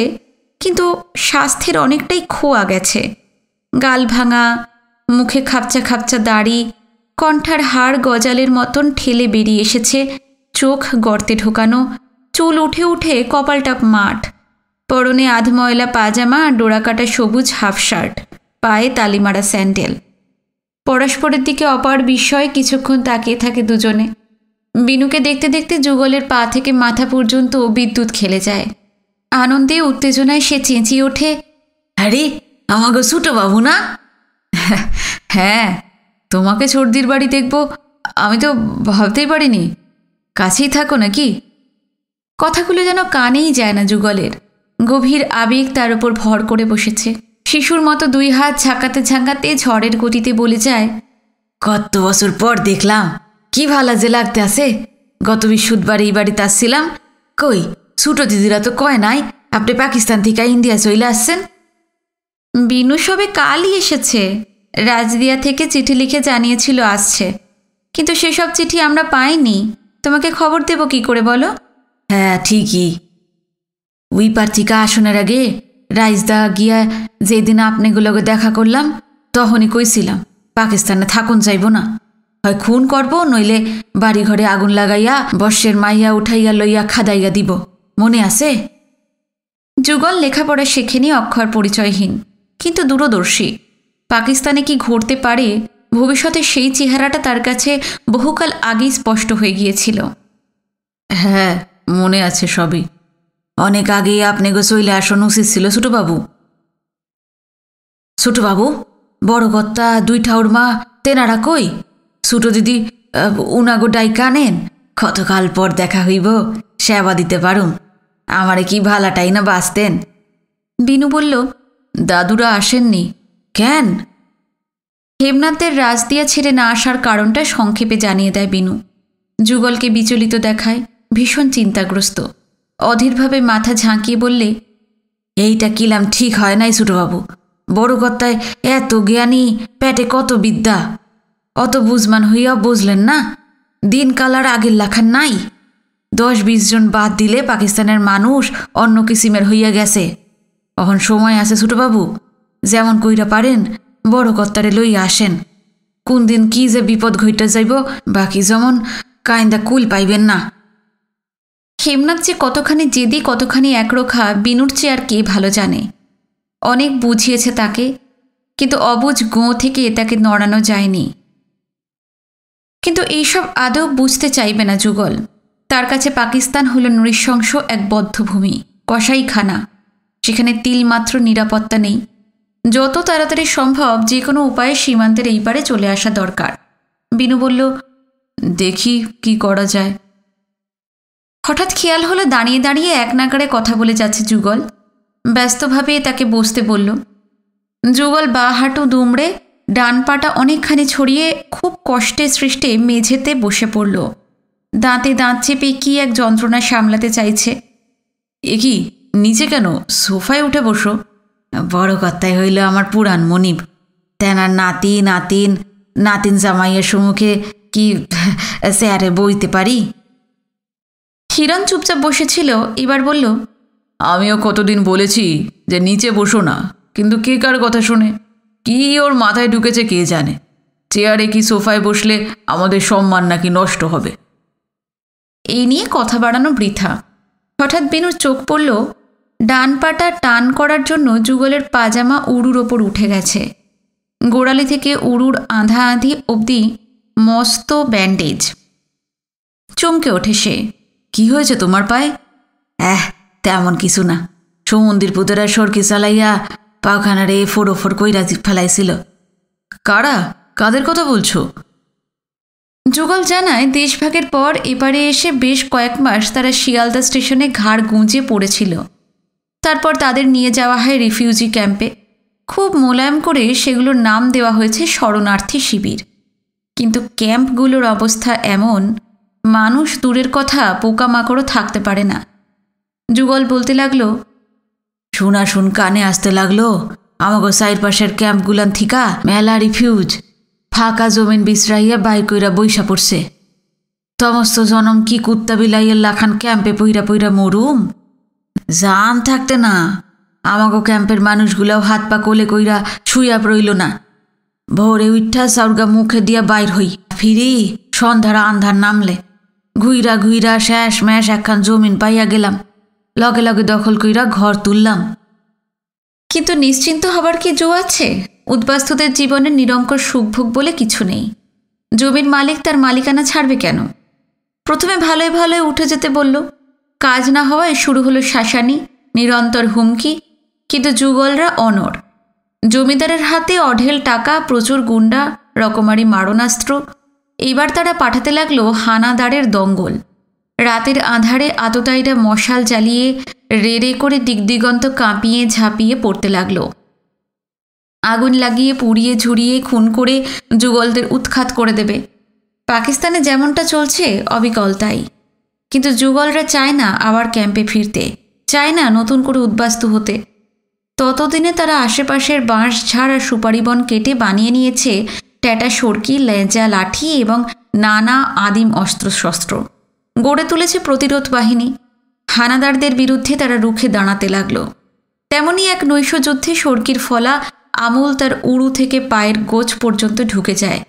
কিন্তু স্বাস্থ্যের অনেকটাই খোয়া গেছে। গাল ভাঙা, মুখে খাপচা খাপচা দাড়ি, কণ্ঠার হাড় গজালের মতন ঠেলে বেরিয়ে এসেছে, চোখ গর্তে ঢোকানো, চুল উঠে উঠে কপালটাপ মাঠ। পরনে আধময়লা পাজামা আর ডোরাকাটা সবুজ হাফ শার্ট, পায়ে তালিমারা স্যান্ডেল। পরস্পরের দিকে অপার বিস্ময়ে কিছুক্ষণ তাকিয়ে থাকে দুজনে। বিনুকে দেখতে দেখতে যুগলের পা থেকে মাথা পর্যন্ত বিদ্যুৎ খেলে যায়। আনন্দে উত্তেজনায় সে চেঁচিয়ে ওঠে, আরে আমাকে ছোটো বাবু না? হ্যাঁ, তোমাকে সর্দির বাড়ি দেখব আমি তো ভাবতেই পারিনি। কাছেই থাকো নাকি? কথাগুলো যেন কানেই যায় না যুগলের। গভীর আবেগ তার উপর ভর করে বসেছে। শিশুর মতো দুই হাত ঝাঁকাতে ঝাঁকাতে ঝড়ের গতিতে বলে যায়, কত বছর পর দেখলাম, কি ভালো যে লাগতে আছে। গত বৃহস্পতিবার এই বাড়িতে আসছিলাম, কই ছোটো দিদিরা তো কয় নাই আপনি পাকিস্তান থেকে ইন্ডিয়া চলে আসছেন। বিনু সবে কালই এসেছে। রাজদিয়া থেকে চিঠি লিখে জানিয়েছিল আসছে, কিন্তু সেসব চিঠি আমরা পাইনি। তোমাকে খবর দেব কি করে বলো? হ্যাঁ ঠিকই, ওই প্রার্থিকা আসনের আগে রাইজদা গিয়া যেদিন আপনাগুলোকে দেখা করলাম, তখনই কইছিলাম পাকিস্তানে থাকুন চাইব না, হয় খুন করব, নইলে বাড়ি ঘরে আগুন লাগাইয়া বর্ষের মাইয়া উঠাইয়া লইয়া খাদাইয়া দিব। মনে আছে? যুগল লেখাপড়া শেখেনি, অক্ষর পরিচয়হীন, কিন্তু দূরদর্শী। পাকিস্তানে কি ঘটতে পারে ভবিষ্যতে সেই চেহারাটা তার কাছে বহুকাল আগেই স্পষ্ট হয়ে গিয়েছিল। হ্যাঁ মনে আছে সবই। অনেক আগেই আপনি গো চইলে আসন উচিত ছিল ছোটবাবু। ছোটবাবু, বড় কর্তা, দুই ঠাউর মা তেনারা কই? ছোটো দিদি উনাগো ডাইকা আনেন, কতকাল পর দেখা হইব, সেবা দিতে পারুম। আমারে কি ভালাটাই না বাঁচতেন। বিনু বলল, দাদুরা আসেননি কেন? হেমনাথদের রাজদিয়া ছেড়ে না আসার কারণটা সংক্ষেপে জানিয়ে দেয় বিনু। যুগলকে বিচলিত দেখায়, ভীষণ চিন্তাগ্রস্ত। অধীরভাবে মাথা ঝাঁকিয়ে বললে, এইটা কিলাম ঠিক হয় নাই ছোটবাবু। বড় কর্তায় এত জ্ঞানী, পেটে কত বিদ্যা, অত বুঝমান হইয়া বুঝলেন না? দিনকাল আর আগের লেখার নাই। 10-20 জন বাদ দিলে পাকিস্তানের মানুষ অন্য কিসিমের হইয়া গেছে। এখন সময় আছে ছোটবাবু, যেমন কইরা পারেন বড় কর্তারে লইয়া আসেন। কোন দিন কি যে বিপদ ঘইটা যাইব, বাকি যেমন কাইন্দা কুল পাইবেন না। হেমনাথ যে কতখানি জেদি, কতখানি একরোখা, বিনুর চেয়ে আর কে ভালো জানে। অনেক বুঝিয়েছে তাকে, কিন্তু অবুঝ গোঁ থেকে তাকে নড়ানো যায়নি। কিন্তু এইসব আদৌ বুঝতে চাইবে না যুগল। তার কাছে পাকিস্তান হলো নৃশংস এক বদ্ধভূমি, কসাইখানা, যেখানে তিলমাত্র নিরাপত্তা নেই। যত তাড়াতাড়ি সম্ভব যে কোনো উপায়ে সীমান্তের এই পারে চলে আসা দরকার। বিনু বলল, দেখি কি করা যায়। হঠাৎ খেয়াল হলো দাঁড়িয়ে দাঁড়িয়ে এক নাগাড়ে কথা বলে যাচ্ছে যুগল। ব্যস্তভাবে তাকে বসতে বলল। যুগল বাঁ হাঁটু দুমড়ে ডান পাটা অনেকখানি ছড়িয়ে খুব কষ্টে সৃষ্টে মেঝেতে বসে পড়ল। দাঁতে দাঁত চেপে কি এক যন্ত্রণা সামলাতে চাইছে। এ কি, নিচে কেন? সোফায় উঠে বসো। বড় কর্তাই হইল আমার পুরাণ মনিব, তেনার নাতিন জামাইয়ের সম্মুখে কি চেয়ারে বইতে পারি? হিরণ চুপচাপ বসেছিল, এবার বলল, আমিও কতদিন বলেছি যে নিচে বসো না, কিন্তু কে কার কথা শোনে? কি ওর মাথায় ঢুকেছে কে জানে। চেয়ারে কি সোফায় বসলে আমাদের সম্মান নাকি নষ্ট হবে? এই নিয়ে কথা বাড়ানো বৃথা। হঠাৎ বিনুর চোখ পড়ল ডান পাটা টান করার জন্য যুগলের পাজামা উড়ুর ওপর উঠে গেছে। গোড়ালি থেকে উড়ুর আধা আধি অবধি মস্ত ব্যান্ডেজ। চমকে ওঠে সে। কি হয়েছে তোমার পায়ে? তেমন কিছু না, সমুদ্রের পুতরা সরকি চালাইয়া পাখানারে এফোর ওফোর কইরা ফেলাইছিল। কারা? কাদের কথা বলছো? যুগল জানায় দেশভাগের পর এপারে এসে বেশ কয়েক মাস তারা শিয়ালদা স্টেশনে ঘাড় গুঁজে পড়েছিল। তারপর তাদের নিয়ে যাওয়া হয় রিফিউজি ক্যাম্পে। খুব মোলায়েম করে সেগুলোর নাম দেওয়া হয়েছে শরণার্থী শিবির। কিন্তু ক্যাম্পগুলোর অবস্থা এমন, মানুষ দূরের কথা পোকামাকড়ও থাকতে পারে না। যুগল বলতে লাগলো, শোনা শুন কানে আসতে লাগলো, আমাগো সাইড পাশের ক্যাম্পগুলান থিকা মেলা রিফিউজ ফাঁকা জমিন বিশ্রাইয়া বাই কইরা বইসা পড়ছে। সমস্ত জনম কি কুত্তা বিলাইয়ের লাখান ক্যাম্পে পইরা পইরা মরুম? জান থাকতে না আমাগো ক্যাম্পের মানুষগুলাও হাত পা কোলে কইরা শুইয়া রইল না। ভোরে উঠা সাউরগা মুখে দিয়া বাইর হই, ফিরি সন্ধ্যার আন্ধার নামলে ঘুইরা ঘুইরা শেষ ম্যাশ একখান জমিন পাইয়া গেলাম, লগে লগে দখল কইরা ঘর তুললাম। কিন্তু নিশ্চিন্ত হবার কি জো আছে? উদ্বাস্তুদের জীবনে নিরঙ্কুশ সুখভোগ বলে কিছু নেই। জমির মালিক তার মালিকানা ছাড়বে কেন? প্রথমে ভালোই ভালোই উঠে যেতে বলল, কাজ না হওয়ায় শুরু হলো শাসানি, নিরন্তর হুমকি। কিন্তু যুগলরা অনড়। জমিদারের হাতে অঢেল টাকা, প্রচুর গুন্ডা, রকমারি মারণাস্ত্র। এইবার তারা পাঠাতে লাগলো হানাদারের দঙ্গল। রাতের আঁধারে আততায়ীরা মশাল জ্বালিয়ে রেড়ে করে দিগদিগন্ত কাঁপিয়ে ঝাঁপিয়ে পড়তে লাগলো। আগুন লাগিয়ে পুড়িয়ে ঝুরিয়ে খুন করে যুগলদের উৎখাত করে দেবে। পাকিস্তানে যেমনটা চলছে অবিকল তাই। কিন্তু যুগলরা চায় না আবার ক্যাম্পে ফিরতে, চায় না নতুন করে উদ্বাস্তু হতে। ততদিনে তারা আশেপাশের বাঁশ ঝাড় আর সুপারি বন কেটে বানিয়ে নিয়েছে ট্যাটা সরকি, লেজা লাঠি এবং নানা আদিম অস্ত্রশস্ত্র। গড়ে তুলেছে প্রতিরোধ বাহিনী। হানাদারদের বিরুদ্ধে তারা রুখে দাঁড়াতে লাগলো। তেমনি এক নৈশ যুদ্ধে সরকির ফলা আমুল তার উড়ু থেকে পায়ের গোছ পর্যন্ত ঢুকে যায়।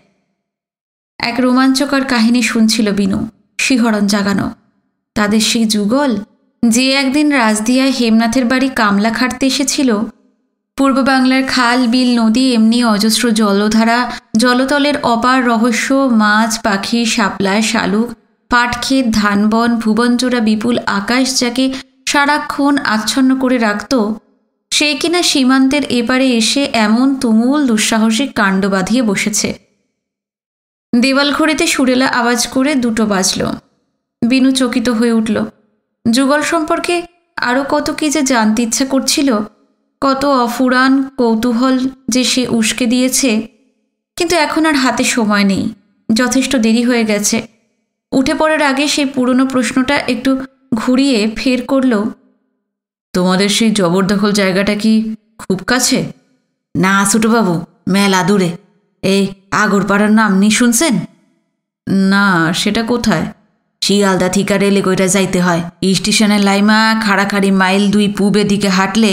এক রোমাঞ্চকর কাহিনী শুনছিল বিনু, শিহরণ জাগানো। তাদের সেই যুগল যে একদিন রাজদিয়ায় হেমনাথের বাড়ি কামলা খাটতে এসেছিল। পূর্ব বাংলার খাল, বিল, নদী, এমনি অজস্র জলধারা, জলতলের অপার রহস্য, মাছ, পাখি, শাপলা, শালুক, পাটক্ষেত, ধানবন, ভুবনচূড়া বিপুল আকাশ যাকে সারাক্ষণ আচ্ছন্ন করে রাখত, সে কিনা সীমান্তের এপারে এসে এমন তুমুল দুঃসাহসিক কাণ্ড বাঁধিয়ে বসেছে। দেওয়াল ঘড়িতে সুরেলা আওয়াজ করে 2টো বাজল। বিনু চকিত হয়ে উঠল। যুগল সম্পর্কে আরও কত কি যে জানতে ইচ্ছা করছিল, কত অফুরান কৌতূহল যে সে উস্কে দিয়েছে। কিন্তু এখন আর হাতে সময় নেই, যথেষ্ট দেরি হয়ে গেছে। উঠে পড়ার আগে সেই পুরনো প্রশ্নটা একটু ঘুরিয়ে ফের করল, তোমাদের সেই জবরদখল জায়গাটা কি খুব কাছে? না ছোটবাবু, মেলা দূরে। এই আগরপাড়ার নাম নি শুনছেন? না, সেটা কোথায়? শিয়ালদা থিকা রেলে কইরা যাইতে হয়। স্টেশনের লাইমা খাড়াখাড়ি মাইল 2 পূবের দিকে হাঁটলে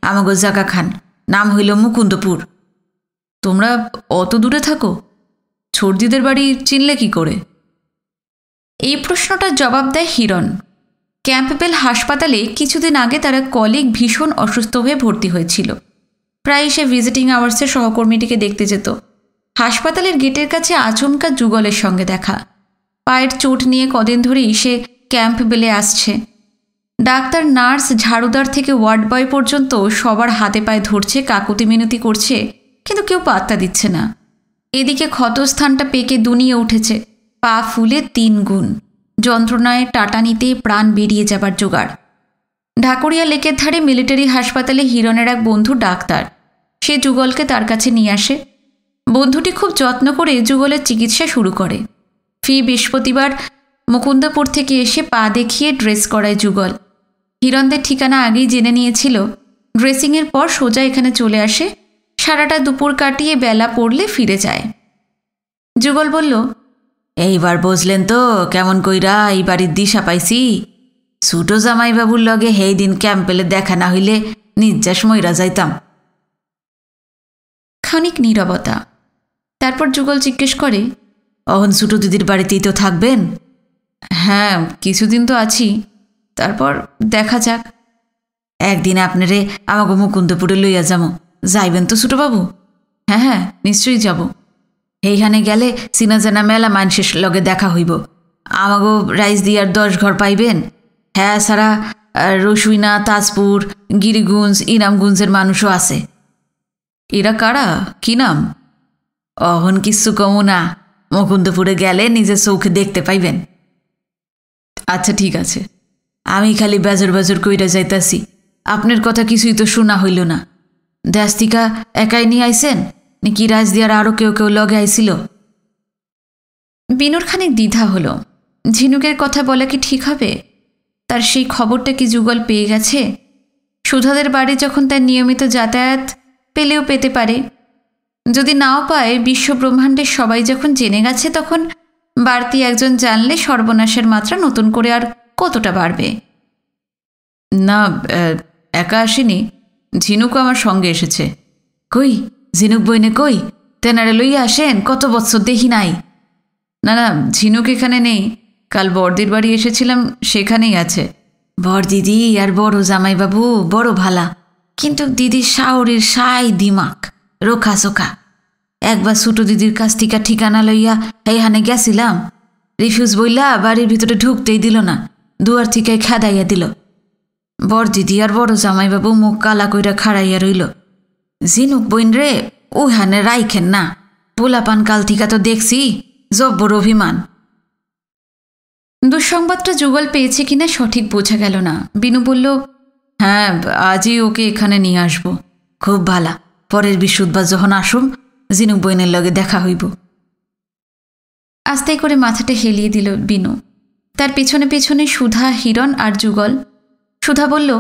আমাগো জাগা খান। নাম হইল মুকুন্দপুর। তোমরা অত দূরে থাকো? ছর্দিদের বাড়ি চিনলে কি করে? এই প্রশ্নটার জবাব দেয় হিরণ। ক্যাম্পবেল হাসপাতালে কিছুদিন আগে তারা কলিগ ভীষণ অসুস্থ হয়ে ভর্তি হয়েছিল। প্রায় সে ভিজিটিং আওয়ার্সের সহকর্মীটিকে দেখতে যেত। হাসপাতালের গেটের কাছে আচমকা যুগলের সঙ্গে দেখা। পায়ের চোট নিয়ে কদিন ধরেই সে ক্যাম্পবেলে আসছে। ডাক্তার, নার্স, ঝাড়ুদার থেকে ওয়ার্ড বয় পর্যন্ত সবার হাতে পায়ে ধরছে, কাকুতি মিনতি করছে, কিন্তু কেউ পাত্তা দিচ্ছে না। এদিকে ক্ষতস্থানটা পেকে দুনিয়ে উঠেছে, পা ফুলে 3 গুণ। যন্ত্রণায় টাটানিতে প্রাণ বেরিয়ে যাবার জোগাড়। ঢাকুরিয়া লেকের ধারে মিলিটারি হাসপাতালে হিরণের এক বন্ধু ডাক্তার। সে যুগলকে তার কাছে নিয়ে আসে। বন্ধুটি খুব যত্ন করে যুগলের চিকিৎসা শুরু করে। ফি বৃহস্পতিবার মুকুন্দপুর থেকে এসে পা দেখিয়ে ড্রেস করায় যুগল। হিরণদের ঠিকানা আগেই জেনে নিয়েছিল। ড্রেসিংয়ের পর সোজা এখানে চলে আসে। সারাটা দুপুর কাটিয়ে বেলা পড়লে ফিরে যায়। যুগল বলল, এইবার বুঝলেন তো কেমন কইরা এই বাড়ির দিশা পাইছি? ছোটো জামাইবাবুর লগে হেই দিন ক্যাম্পেলে দেখা না হইলে নির্যাস মইরা যাইতাম। খানিক নীরবতা। তারপর যুগল জিজ্ঞেস করে, অহন ছোটো দিদির বাড়িতেই তো থাকবেন? হ্যাঁ, কিছুদিন তো আছি, তারপর দেখা যাক। একদিন আপনারে আমাকে মুকুন্দপুরে লইয়া যাবো, যাইবেন তো ছোটবাবু? হ্যাঁ হ্যাঁ, নিশ্চয়ই যাব। এইখানে গেলে চিনা জানা মেলা মানুষের লগে দেখা হইব। আমাগো রাইস দিয়ার 10 ঘর পাইবেন। হ্যাঁ সারা রসুইনা, তাজপুর, গিরিগুঞ্জ, ইনামগুঞ্জের মানুষও আছে। এরা কারা, কি নাম? অহন কিচ্ছু কমু না, মুকুন্দপুরে গেলে নিজের চোখে দেখতে পাইবেন। আচ্ছা ঠিক আছে। আমি খালি বেজর বেজর কইরা যাইতাছি, আপনার কথা কিছুই তো শোনা হইল না। দেশটিকা একাই নিয়ে আইছেন নাকি রাইস দিয়ার আরও কেউ কেউ লগে আইছিল? বিনুর খানিক দ্বিধা হলো। ঝিনুকের কথা বলা কি ঠিক হবে? তার সেই খবরটা কি যুগল পেয়ে গেছে? সুধাদের বাড়ি যখন তার নিয়মিত যাতায়াত, পেলেও পেতে পারে। যদি নাও পায়, বিশ্বব্রহ্মাণ্ডের সবাই যখন জেনে গেছে, তখন বাড়তি একজন জানলে সর্বনাশের মাত্রা নতুন করে আর কতটা বাড়বে? না, একা আসেনি, ঝিনুকও আমার সঙ্গে এসেছে। কই ঝিনুক বইনে কই? তেনারে লইয়া আসেন, কত বৎসর দেখি নাই। না না, ঝিনুক এখানে নেই, কাল বড়দির বাড়ি এসেছিলাম, সেখানেই আছে। বড় দিদি আর বড় জামাইবাবু বড় ভালা, কিন্তু দিদির শাওরির সাই দিমাক রোখা চোখা। একবার ছোট দিদির কাছ থেকে ঠিকানা লইয়া এইখানে গেছিলাম, রিফিউজ বইলা বাড়ির ভিতরে ঢুকতেই দিল না, দুয়ার থেকে খেদাইয়া দিল। বড় দিদি আর বড় জামাইবাবু মুখ কালা কইরা খাড়াইয়া রইল। ঝিনুক বইন রে ওইখানে রাইখেন না, পোলাপান কাল থিকা তো দেখছি জব্বর অভিমান। দুঃসংবাদটা যুগল পেয়েছে কিনা সঠিক বোঝা গেল না। বিনু বলল, হ্যাঁ, আজই ওকে এখানে নিয়ে আসবো। খুব ভালা, পরের বৃহস্পতিবার যখন আসুম ঝিনুক বইনের লগে দেখা হইব। আস্তে করে মাথাটা হেলিয়ে দিল বিনু। তার পেছনে পেছনে সুধা, হিরণ আর যুগল। সুধা বলল,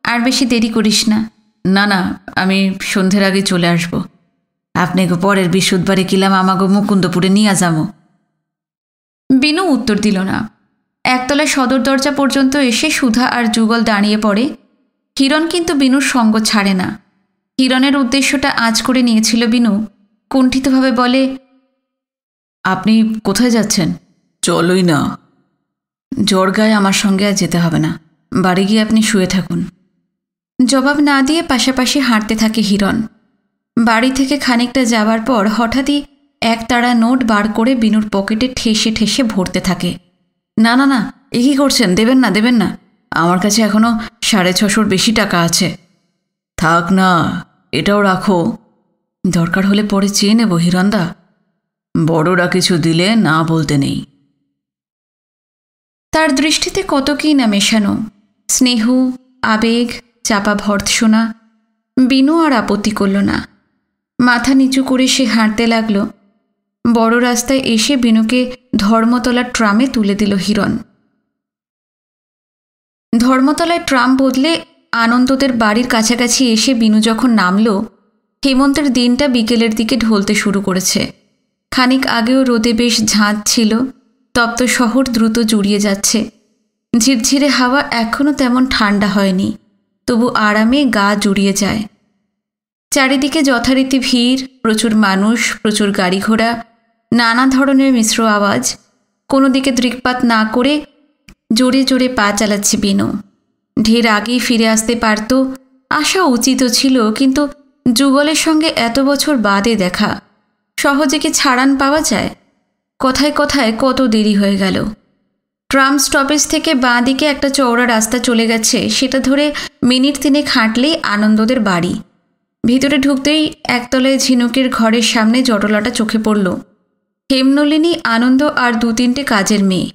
আর বেশি দেরি করিস না। না না, আমি সন্ধ্যের আগে চলে আসব। আপনাকে পরের বৃহস্পতিবারে কিলাম আমাকে মুকুন্দপুরে নিয়ে যাবো। বিনু উত্তর দিল না। একতলায় সদর দরজা পর্যন্ত এসে সুধা আর যুগল দাঁড়িয়ে পড়ে। হিরণ কিন্তু বিনুর সঙ্গ ছাড়ে না। হিরণের উদ্দেশ্যটা আঁচ করে নিয়েছিল বিনু। কুণ্ঠিতভাবে বলে, আপনি কোথায় যাচ্ছেন? চলোই না। জ্বর গায়ে আমার সঙ্গে আর যেতে হবে না, বাড়ি গিয়ে আপনি শুয়ে থাকুন। জবাব না দিয়ে পাশাপাশি হাঁটতে থাকে হিরণ। বাড়ি থেকে খানিকটা যাবার পর হঠাৎই একতাড়া নোট বার করে বিনুর পকেটে ঠেসে ঠেসে ভরতে থাকে। না না না, এ কী করছেন? দেবেন না, দেবেন না, আমার কাছে এখনও 650 বেশি টাকা আছে। থাক না, এটাও রাখো, দরকার হলে পরে চেয়ে নেব হিরণদা। বড়রা কিছু দিলে না বলতে নেই। তার দৃষ্টিতে কত কী না মেশানো, স্নেহ, আবেগ, চাপা ভর্ৎসনা। বিনু আর আপত্তি করল না। মাথা নিচু করে সে হাঁটতে লাগল। বড় রাস্তায় এসে বিনুকে ধর্মতলার ট্রামে তুলে দিল হিরণ। ধর্মতলায় ট্রাম বদলে আনন্দদের বাড়ির কাছাকাছি এসে বিনু যখন নামল, হেমন্তের দিনটা বিকেলের দিকে ঢলতে শুরু করেছে। খানিক আগেও রোদে বেশ ঝাঁজ ছিল। তপ্ত শহর দ্রুত জুড়িয়ে যাচ্ছে। ঝিরঝিরে হাওয়া এখনও তেমন ঠান্ডা হয়নি, তবু আরামে গা জুড়িয়ে যায়। চারিদিকে যথারীতি ভিড়, প্রচুর মানুষ, প্রচুর গাড়ি ঘোড়া, নানা ধরনের মিশ্র আওয়াজ। কোনো দিকে দৃকপাত না করে জোরে জোরে পা চালাচ্ছে বিনু। ঢের আগেই ফিরে আসতে পারত, আসা উচিত ছিল, কিন্তু যুগলের সঙ্গে এত বছর বাদে দেখা, সহজে কি ছাড়ান পাওয়া যায়? কথায় কথায় কত দেরি হয়ে গেল। ট্রাম স্টপেজ থেকে বাঁ দিকে একটা চওড়া রাস্তা চলে গেছে, সেটা ধরে মিনিট 3 হাঁটলেই আনন্দদের বাড়ি। ভিতরে ঢুকতেই একতলায় ঝিনুকের ঘরের সামনে জটলাটা চোখে পড়ল। হেমনলিনী, আনন্দ আর 2-3টে কাজের মেয়ে।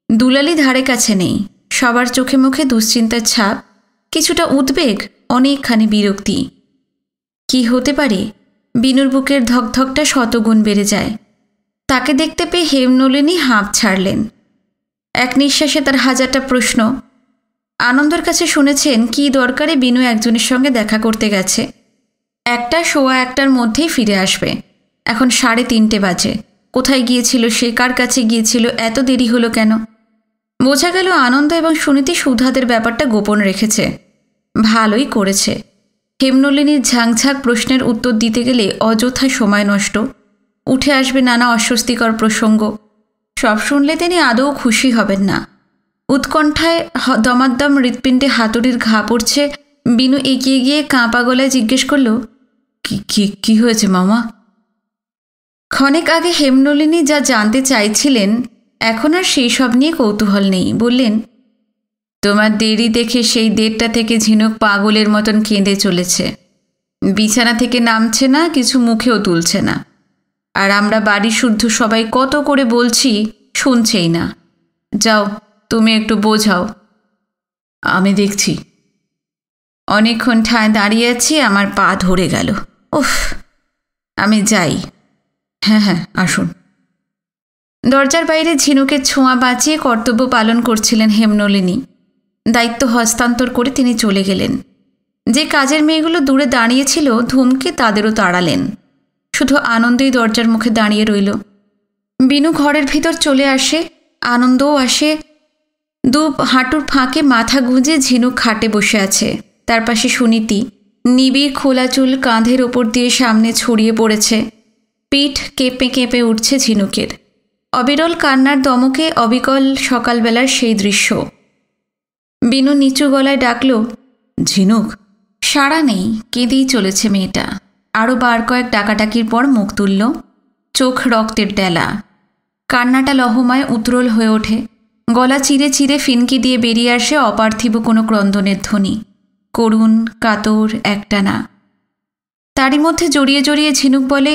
দুলালি ধারে কাছে নেই। সবার চোখে মুখে দুশ্চিন্তার ছাপ, কিছুটা উদ্বেগ, অনেকখানি বিরক্তি। কি হতে পারে? বিনুর বুকের ধকধকটা শতগুণ বেড়ে যায়। তাকে দেখতে পেয়ে হেমনলিনী হাঁপ ছাড়লেন। এক নিঃশ্বাসে তার 1000টা প্রশ্ন। আনন্দের কাছে শুনেছেন কি দরকারে বিনু একজনের সঙ্গে দেখা করতে গেছে। 1:15 মধ্যেই ফিরে আসবে। এখন 3:30 বাজে। কোথায় গিয়েছিল সে? কার কাছে গিয়েছিল? এত দেরি হলো কেন? বোঝা গেল আনন্দ এবং সুনীতি সুধাদের ব্যাপারটা গোপন রেখেছে। ভালোই করেছে। হেমনলিনীর ঝাঁকঝাঁক প্রশ্নের উত্তর দিতে গেলে অযথা সময় নষ্ট, উঠে আসবে নানা অস্বস্তিকর প্রসঙ্গ। সব শুনলে তিনি আদৌ খুশি হবেন না। উৎকণ্ঠায় দমাদ্দম হৃৎপিণ্ডে হাতুড়ির ঘা পড়ছে। বিনু এগিয়ে গিয়ে কাঁপা গলায় জিজ্ঞেস করল, কি হয়েছে মামা? ক্ষণেক আগে হেমনলিনী যা জানতে চাইছিলেন এখন আর সেই সব নিয়ে কৌতূহল নেই। বললেন, তোমার দেরি দেখে সেই 1:30টা থেকে ঝিনুক পাগলের মতন কেঁদে চলেছে। বিছানা থেকে নামছে না, কিছু মুখেও তুলছে না। আর আমরা বাড়ি শুদ্ধ সবাই কত করে বলছি, শুনছেই না। যাও, তুমি একটু বোঝাও। আমি দেখছি। অনেকক্ষণ ঠায় দাঁড়িয়ে আছি, আমার পা ধরে গেল। উফ, আমি যাই। হ্যাঁ, আসুন। দরজার বাইরে ঝিনুকের ছোঁয়া বাঁচিয়ে কর্তব্য পালন করছিলেন হেমনলিনী। দায়িত্ব হস্তান্তর করে তিনি চলে গেলেন। যে কাজের মেয়েগুলো দূরে দাঁড়িয়েছিল ধুমকে তাদেরও তাড়ালেন। শুধু আনন্দই দরজার মুখে দাঁড়িয়ে রইল। বিনু ঘরের ভিতর চলে আসে, আনন্দও আসে। হাঁটুর ফাঁকে মাথা গুঁজে ঝিনুক খাটে বসে আছে। তার পাশে সুনীতি, নিবিড় খোলা চুল কাঁধের ওপর দিয়ে সামনে ছড়িয়ে পড়েছে। পিঠ কেঁপে কেঁপে উঠছে ঝিনুকের। অবিরল কান্নার দমকে অবিকল সকালবেলার সেই দৃশ্য। বিনু নিচু গলায় ডাকল, ঝিনুক। সাড়া নেই, কেঁদেই চলেছে মেয়েটা। আরও বার কয়েক ডাকাডাকির পর মুখ তুলল, চোখ রক্তের ডেলা। কান্নাটা লহমায় উতরল হয়ে ওঠে। গলা চিরে চিরে ফিনকি দিয়ে বেরিয়ে আসে অপার্থিব কোনো ক্রন্দনের ধ্বনি, করুণ কাতর একটানা। তারই মধ্যে জড়িয়ে জড়িয়ে ঝিনুক বলে,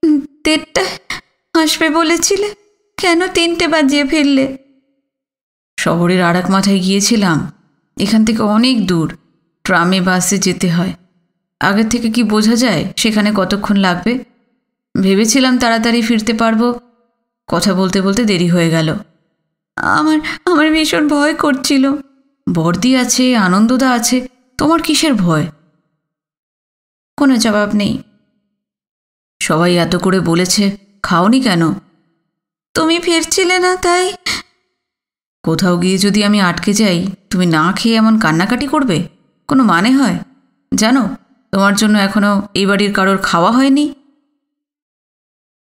1:30টায় আসবে বলেছিলে, কেন 3টে বাজিয়ে ফেললে? শহরের আর এক মাথায় গিয়েছিলাম, এখান থেকে অনেক দূর, ট্রামে বাসে যেতে হয়। আগের থেকে কি বোঝা যায় সেখানে কতক্ষণ লাগবে? ভেবেছিলাম তাড়াতাড়ি ফিরতে পারবো। কথা বলতে বলতে দেরি হয়ে গেল। আমার ভীষণ ভয় করছিল। বর্দি আছে, আনন্দদা আছে, তোমার কিসের ভয়? কোনো জবাব নেই। সবাই এত করে বলেছে, খাওনি কেন? তুমি ফিরছিলে না তাই। কোথাও গিয়ে যদি আমি আটকে যাই, তুমি না খেয়ে এমন কান্নাকাটি করবে? কোনো মানে হয়? জানো, তোমার জন্য এখনো এই বাড়ির কারোর খাওয়া হয়নি।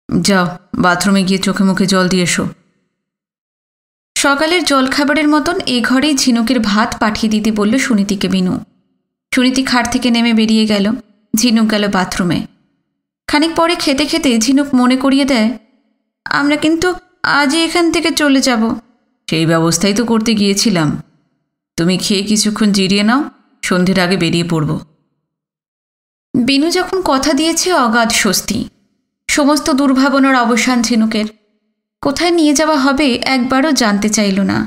যাও, বাথরুমে গিয়ে চোখে মুখে জল দিয়ে এসো। সকালের জলখাবারের মতন এ ঘরেই ঝিনুকের ভাত পাঠিয়ে দিতে বলল সুনীতিকে বিনু। সুনীতি খাট থেকে নেমে বেরিয়ে গেল। ঝিনুক গেল বাথরুমে। খানিক পরে খেতে খেতে ঝিনুক মনে করিয়ে দেয়, আমরা কিন্তু আজই এখান থেকে চলে যাব। সেই ব্যবস্থাই তো করতে গিয়েছিলাম। তুমি খেয়ে কিছুক্ষণ জিরিয়ে নাও, সন্ধ্যের আগে বেরিয়ে পড়ব। বিনু যখন কথা দিয়েছে অগাধ স্বস্তি। সমস্ত দুর্ভাবনার অবসান ঝিনুকের। কোথায় নিয়ে যাওয়া হবে একবারও জানতে চাইল না।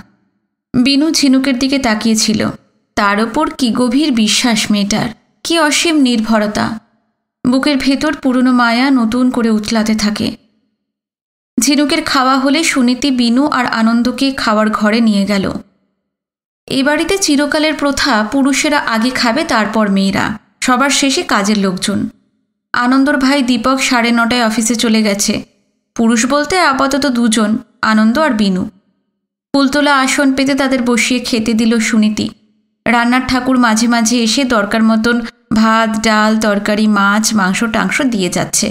বিনু ঝিনুকের দিকে তাকিয়েছিল। তার ওপর কি গভীর বিশ্বাস মেয়েটার, কি অসীম নির্ভরতা। বুকের ভেতর পুরনো মায়া নতুন করে উতলাতে থাকে। ঝিনুকের খাওয়া হলে সুনীতি বিনু আর আনন্দকে খাওয়ার ঘরে নিয়ে গেল। এই বাড়িতে চিরকালের প্রথা, পুরুষেরা আগে খাবে, তারপর মেয়েরা, সবার শেষে কাজের লোকজন। আনন্দর ভাই দীপক 9:30টায় অফিসে চলে গেছে। পুরুষ বলতে আপাতত 2জন, আনন্দ আর বিনু। ফুলতোলা আসন পেতে তাদের বসিয়ে খেতে দিল সুনীতি। রান্নার ঠাকুর মাঝে মাঝে এসে দরকার মতন ভাত, ডাল, তরকারি, মাছ, মাংস টাংস দিয়ে যাচ্ছে।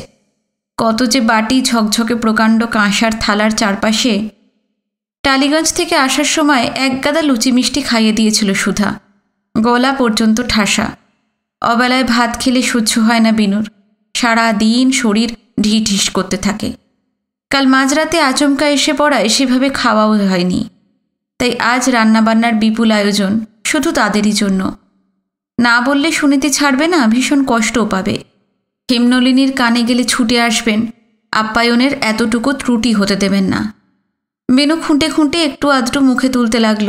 কত যে বাটি ঝকঝকে প্রকাণ্ড কাঁসার থালার চারপাশে। টালিগঞ্জ থেকে আসার সময় 1 গাদা লুচি মিষ্টি খাইয়ে দিয়েছিল সুধা। গলা পর্যন্ত ঠাসা। অবেলায় ভাত খেলে সহ্য হয় না বিনুর। সারা দিন শরীর ঢিঢিস করতে থাকে। কাল মাঝরাতে আচমকা এসে পড়ায় সেভাবে খাওয়াও হয়নি। তাই আজ রান্নাবান্নার বিপুল আয়োজন, শুধু তাদেরই জন্য। না বললে সুনীতি ছাড়বে না, ভীষণ কষ্টও পাবে। হেমনলিনীর কানে গেলে ছুটে আসবেন, আপ্যায়নের এতটুকু ত্রুটি হতে দেবেন না। বেনু খুঁটে খুঁটে একটু আধটু মুখে তুলতে লাগল।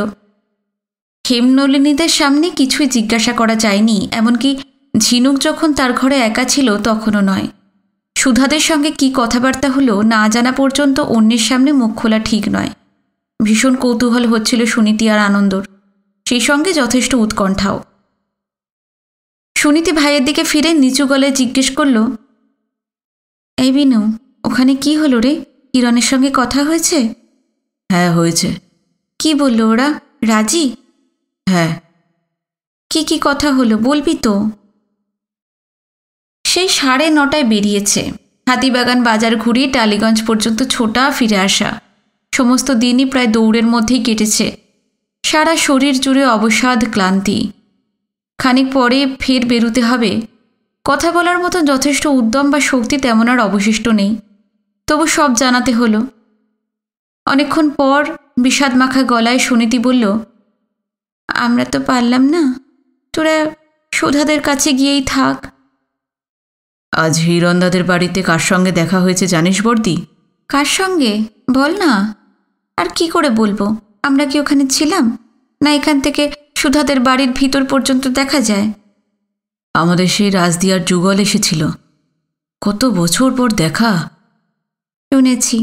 হেমনলিনীদের সামনে কিছুই জিজ্ঞাসা করা যায়নি, এমনকি ঝিনুক যখন তার ঘরে একা ছিল তখনও নয়। সুধাদের সঙ্গে কি কথাবার্তা হলো না জানা পর্যন্ত অন্যের সামনে মুখ খোলা ঠিক নয়। ভীষণ কৌতূহল হচ্ছিল সুনীতি আর আনন্দর, সেই সঙ্গে যথেষ্ট উৎকণ্ঠাও। সুনীতি ভাইয়ের দিকে ফিরে নিচু গলায় জিজ্ঞেস করল, এই বিনু, ওখানে কি হলো রে? কিরণের সঙ্গে কথা হয়েছে? হ্যাঁ, হয়েছে। কি বলল ওরা? রাজি? হ্যাঁ। কি কথা হলো বলবি তো? সেই 9:30টায় বেরিয়েছে। হাতিবাগান বাজার ঘুরিয়ে টালিগঞ্জ পর্যন্ত ছোটা, ফিরে আসা। সমস্ত দিনই প্রায় দৌড়ের মধ্যেই কেটেছে। সারা শরীর জুড়ে অবসাদ, ক্লান্তি। খানিক পরে ফের বেরুতে হবে। কথা বলার মতো যথেষ্ট উদ্যম বা শক্তি তেমন আর অবশিষ্ট নেই। তবু সব জানাতে হলো। অনেকক্ষণ পর বিষাদ মাখা গলায় সুনীতি বলল, আমরা তো পারলাম না, তোরা সুধাদের কাছে গিয়েই থাক। আজ হিরণদাদের বাড়িতে কার সঙ্গে দেখা হয়েছে জানিস বর্দি? কার সঙ্গে বল না। আর কি করে বলবো? আমরা কি ওখানে ছিলাম? না এখান থেকে সুধাদের বাড়ির ভিতর পর্যন্ত দেখা যায়? আমাদের সেই রাজদিয়ার যুগল এসেছিল। কত বছর পর দেখা। শুনেছি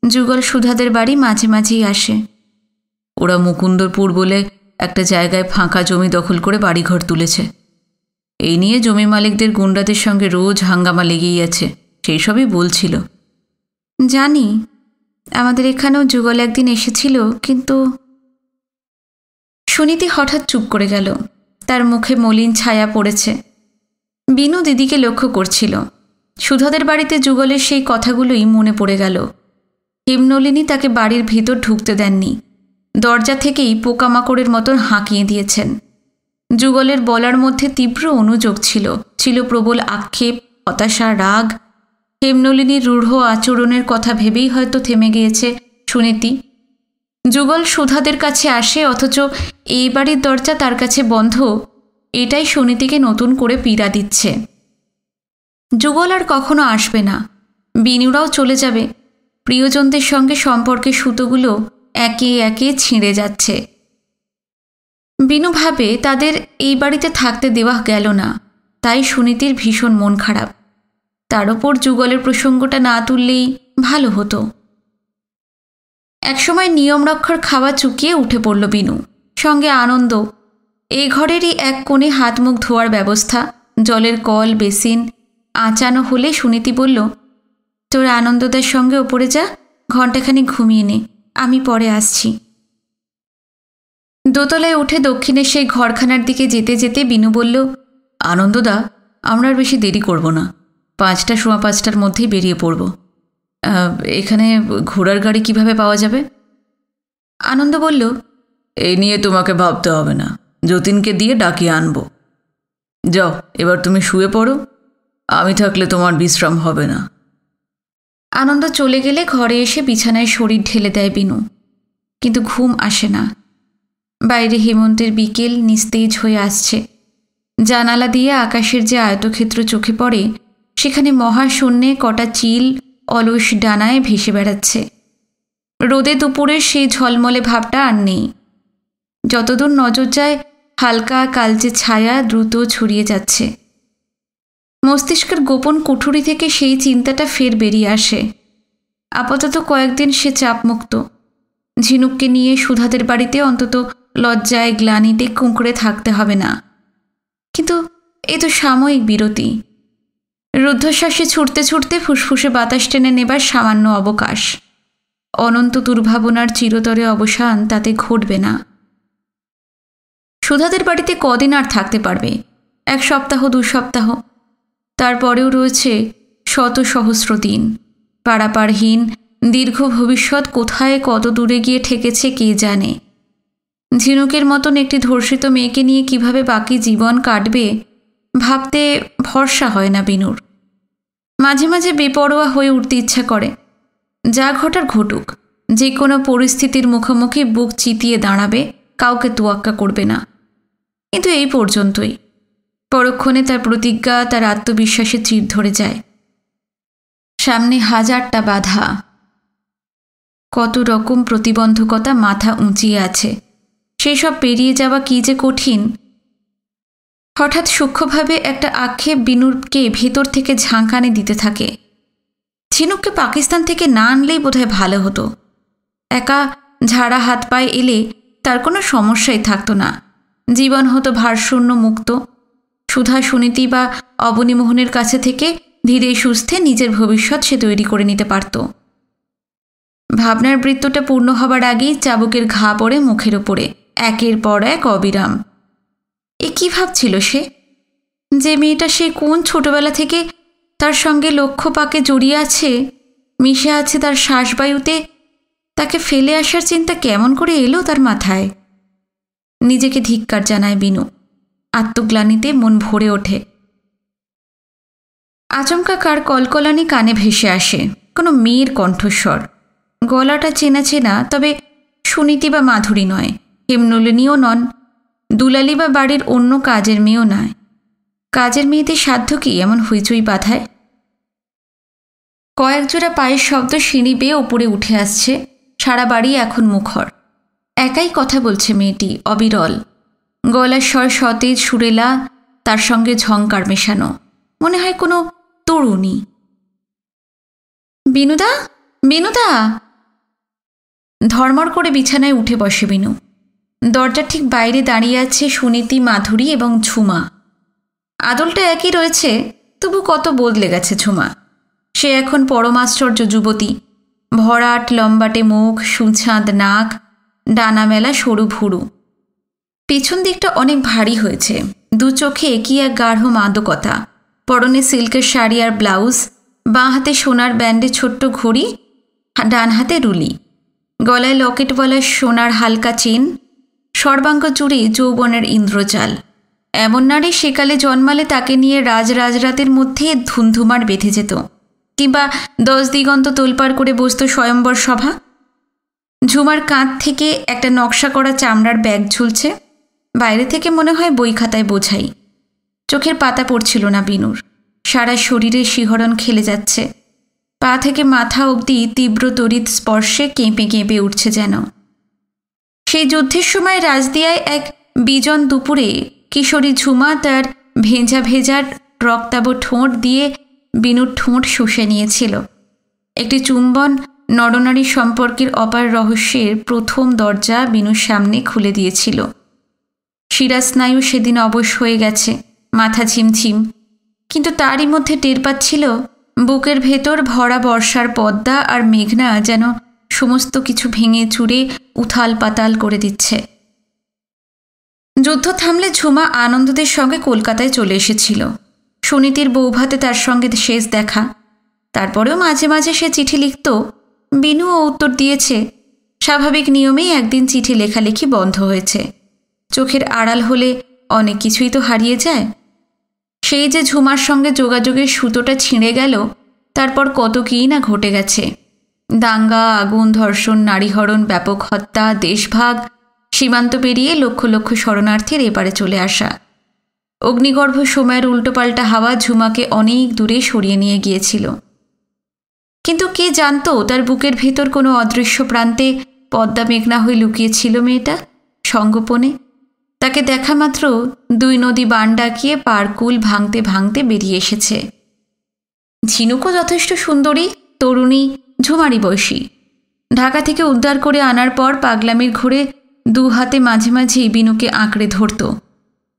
যুগল সুধাদের বাড়ি মাঝে মাঝেই আসে। ওরা মুকুন্দরপুর বলে একটা জায়গায় ফাঁকা জমি দখল করে বাড়িঘর তুলেছে। এই নিয়ে জমি মালিকদের গুন্ডাদের সঙ্গে রোজ হাঙ্গামা লেগেই আছে, সেই সবই বলছিল। জানি, আমাদের এখানেও যুগল একদিন এসেছিল, কিন্তু... সুনীতি হঠাৎ চুপ করে গেল। তার মুখে মলিন ছায়া পড়েছে। বিনু দিদিকে লক্ষ্য করছিল। সুধাদের বাড়িতে যুগলের সেই কথাগুলোই মনে পড়ে গেল। হেমনলিনী তাকে বাড়ির ভিতর ঢুকতে দেননি। দরজা থেকেই পোকামাকড়ের মতন হাঁকিয়ে দিয়েছেন। যুগলের বলার মধ্যে তীব্র অনুযোগ ছিল, ছিল প্রবল আক্ষেপ, হতাশা, রাগ। হেমনলিনীর রূঢ় আচরণের কথা ভেবেই হয়তো থেমে গিয়েছে সুনীতি। যুগল সুধাদের কাছে আসে, অথচ এই বাড়ির দরজা তার কাছে বন্ধ। এটাই সুনীতিকে নতুন করে পীড়া দিচ্ছে। যুগল আর কখনো আসবে না। বিনুরাও চলে যাবে। প্রিয়জনদের সঙ্গে সম্পর্কের সুতোগুলো একে একে ছিঁড়ে যাচ্ছে। বিনু ভাবে তাদের এই বাড়িতে থাকতে দেওয়া গেল না, তাই সুনীতির ভীষণ মন খারাপ। তার ওপর যুগলের প্রসঙ্গটা না তুললেই ভালো হতো। একসময় নিয়ম রক্ষার খাওয়া চুকিয়ে উঠে পড়ল বিনু, সঙ্গে আনন্দ। এই ঘরেরই এক কোণে হাত মুখ ধোয়ার ব্যবস্থা, জলের কল, বেসিন আঁচানো হলে সুনীতি বলল, তোর আনন্দদার সঙ্গে ওপরে যা, ঘণ্টাখানিক ঘুমিয়ে নে, আমি পরে আসছি। দোতলায় উঠে দক্ষিণের সেই ঘরখানার দিকে যেতে যেতে বিনু বলল, আনন্দদা, আমরা আর বেশি দেরি করব না, 5টা, 5:15টার মধ্যেই বেরিয়ে পড়ব। এখানে ঘোড়ার গাড়ি কিভাবে পাওয়া যাবে? আনন্দ বলল, এই নিয়ে তোমাকে ভাবতে হবে না, যতীনকে দিয়ে ডাকিয়ে আনব। যাও, এবার তুমি শুয়ে পড়ো, আমি থাকলে তোমার বিশ্রাম হবে না। আনন্দ চলে গেলে ঘরে এসে বিছানায় শরীর ঢেলে দেয় বিনু, কিন্তু ঘুম আসে না। বাইরে হেমন্তের বিকেল নিস্তেজ হয়ে আসছে। জানালা দিয়ে আকাশের যে আয়তক্ষেত্র চোখে পড়ে, সেখানে মহাশূন্যে কটা চিল অলস ডানায় ভেসে বেড়াচ্ছে। রোদে দুপুরের সেই ঝলমলে ভাবটা আর নেই। যতদূর নজর যায়, হালকা কালচে ছায়া দ্রুত ছড়িয়ে যাচ্ছে। মস্তিষ্কের গোপন কুঠুরি থেকে সেই চিন্তাটা ফের বেরিয়ে আসে। আপাতত কয়েকদিন সে চাপমুক্ত। ঝিনুককে নিয়ে সুধাদের বাড়িতে অন্তত লজ্জায় গ্লানিতে কুঁকড়ে থাকতে হবে না। কিন্তু এ তো সাময়িক বিরতি। রুদ্ধশ্বাসে ছুটতে ছুটতে ফুসফুসে বাতাস টেনে নেবার সামান্য অবকাশ। অনন্ত দুর্ভাবনার চিরতরে অবসান তাতে ঘটবে না। সুধাদের বাড়িতে কদিন আর থাকতে পারবে? 1 সপ্তাহ, 2 সপ্তাহ। তারপরেও রয়েছে শত সহস্র দিন। পারাপারহীন দীর্ঘ ভবিষ্যৎ কোথায় কত দূরে গিয়ে ঠেকেছে কে জানে। ঝিনুকের মতন একটি ধর্ষিত মেয়েকে নিয়ে কিভাবে বাকি জীবন কাটবে ভাবতে ভরসা হয় না বিনুর। মাঝে মাঝে বেপরোয়া হয়ে উঠতে ইচ্ছা করে। যা ঘটার ঘটুক, যে কোনো পরিস্থিতির মুখোমুখি বুক চিতিয়ে দাঁড়াবে, কাউকে তোয়াক্কা করবে না। কিন্তু এই পর্যন্তই। পরক্ষণে তার প্রতিজ্ঞা, তার আত্মবিশ্বাসে চির ধরে যায়। সামনে 1000টা বাধা, কত রকম প্রতিবন্ধকতা মাথা উঁচিয়ে আছে। সেই সব পেরিয়ে যাওয়া কী যে কঠিন। হঠাৎ সূক্ষ্মভাবে একটা আক্ষেপ বিনুরকে ভেতর থেকে ঝাঁকানি দিতে থাকে। ঝিনুককে পাকিস্তান থেকে না আনলেই বোধহয় ভালো হতো। একা ঝাড়া হাত পায়ে এলে তার কোনো সমস্যাই থাকতো না। জীবন হতো ভারশূন্য, মুক্ত। সুধা, সুনীতি বা অবনীমোহনের কাছে থেকে ধীরে সুস্থে নিজের ভবিষ্যৎ সে তৈরি করে নিতে পারত। ভাবনার বৃত্তটা পূর্ণ হবার আগেই চাবুকের ঘা পড়ে মুখের ওপরে, একের পর এক অবিরাম। এ কী ভাবছিল সে? যে মেয়েটা সে কোন ছোটবেলা থেকে তার সঙ্গে লক্ষ্য পাকে জড়িয়ে আছে, মিশে আছে তার শ্বাসবায়ুতে, তাকে ফেলে আসার চিন্তা কেমন করে এলো তার মাথায়? নিজেকে ধিক্কার জানায় বিনু। আত্মগ্লানিতে মন ভরে ওঠে। আচমকা কার কলকলানি কানে ভেসে আসে, কোনো মেয়ের কণ্ঠস্বর। গলাটা চেনা চেনা, তবে সুনীতি বা মাধুরী নয়, হেমনলিনীও নন, দুলালি বা বাড়ির অন্য কাজের মেয়েও নয়। কাজের মেয়েদের সাধ্য কি এমন হইচই বাধায়? কয়েক জোড়া পায়ের শব্দ সিঁড়ি বেয়ে ওপরে উঠে আসছে। সারা বাড়ি এখন মুখর। একাই কথা বলছে মেয়েটি, অবিরল। গলার স্বর সতেজ সুরেলা, তার সঙ্গে ঝংকার মেশানো। মনে হয় কোনো তরুণী। বিনুদা, বিনুদা! ধর্মর করে বিছানায় উঠে বসে বিনু। দরজার ঠিক বাইরে দাঁড়িয়ে আছে সুনীতি, মাধুরী এবং ঝুমা। আদলটা একই রয়েছে, তবু কত বদলে গেছে ঝুমা। সে এখন পরমাশ্চর্য যুবতী। ভরাট লম্বাটে মুখ, সুছাঁদ নাক, ডানা মেলা সরু ভুরু। পিছন দিকটা অনেক ভারী হয়েছে। দু চোখে কি এক গাঢ় মাদকতা। পরনে সিল্কের শাড়ি আর ব্লাউজ, বাঁ হাতে সোনার ব্যান্ডে ছোট্ট ঘড়ি, ডান হাতে রুলি। গলায় লকেটওয়ালা সোনার হালকা চেন, সর্বাঙ্গ জুড়ে যৌবনের ইন্দ্রজাল। এমন নারী সেকালে জন্মালে তাকে নিয়ে রাজরাতের মধ্যে ধুমধুমার বেঁধে যেত, কিংবা 10 দিগন্ত তোলপাড় করে বসত স্বয়ম্বর সভা। ঝুমার কাঁধ থেকে একটা নকশা করা চামড়ার ব্যাগ ঝুলছে। বাইরে থেকে মনে হয় বই খাতায় বোঝাই। চোখের পাতা পড়ছিল না বিনুর। সারা শরীরে শিহরণ খেলে যাচ্ছে। পা থেকে মাথা অবধি তীব্র তড়িৎ স্পর্শে কেঁপে কেঁপে উঠছে যেন। সেই যুদ্ধের সময় রাজদিয়ায় এক বিজন দুপুরে কিশোরী ঝুমা তার ভেজা ভেজার রক্তাভ ঠোঁট দিয়ে বিনুর ঠোঁট শুষে নিয়েছিল। একটি চুম্বন নরনারী সম্পর্কের অপার রহস্যের প্রথম দরজা বিনুর সামনে খুলে দিয়েছিল। শিরাস্নায়ু সেদিন অবশ হয়ে গেছে, মাথা ঝিমঝিম। কিন্তু তারই মধ্যে টের পাচ্ছিল বুকের ভেতর ভরা বর্ষার পদ্মা আর মেঘনা যেন সমস্ত কিছু ভেঙে চুরে উথাল পাতাল করে দিচ্ছে। যুদ্ধ থামলে ঝুমা আনন্দদের সঙ্গে কলকাতায় চলে এসেছিল। সুনীতির বৌভাতে তার সঙ্গে শেষ দেখা। তারপরেও মাঝে মাঝে সে চিঠি লিখত। বিনুও উত্তর দিয়েছে। স্বাভাবিক নিয়মেই একদিন চিঠি লেখালেখি বন্ধ হয়েছে। চোখের আড়াল হলে অনেক কিছুই তো হারিয়ে যায়। সেই যে ঝুমার সঙ্গে যোগাযোগের সুতোটা ছিঁড়ে গেল, তারপর কত কী না ঘটে গেছে। দাঙ্গা, আগুন, ধর্ষণ, নারীহরণ, ব্যাপক হত্যা, দেশভাগ, সীমান্ত পেরিয়ে লক্ষ লক্ষ শরণার্থীর এপারে চলে আসা। অগ্নিগর্ভ সময়ের উল্টোপাল্টা হাওয়া ঝুমাকে অনেক দূরে সরিয়ে নিয়ে গিয়েছিল। কিন্তু কে জানত তার বুকের ভেতর কোনো অদৃশ্য প্রান্তে পদ্মা মেঘনা হয়ে লুকিয়েছিল মেয়েটা সঙ্গোপনে। তাকে দেখা মাত্র 2 নদী বান ডাকিয়ে পারকুল ভাঙতে ভাঙতে বেরিয়ে এসেছে। ঝিনুকও যথেষ্ট সুন্দরী, তরুণী, ঝুমারি বয়সী। ঢাকা থেকে উদ্ধার করে আনার পর পাগলামির ঘোরে 2 হাতে মাঝে মাঝেই বিনুকে আঁকড়ে ধরত।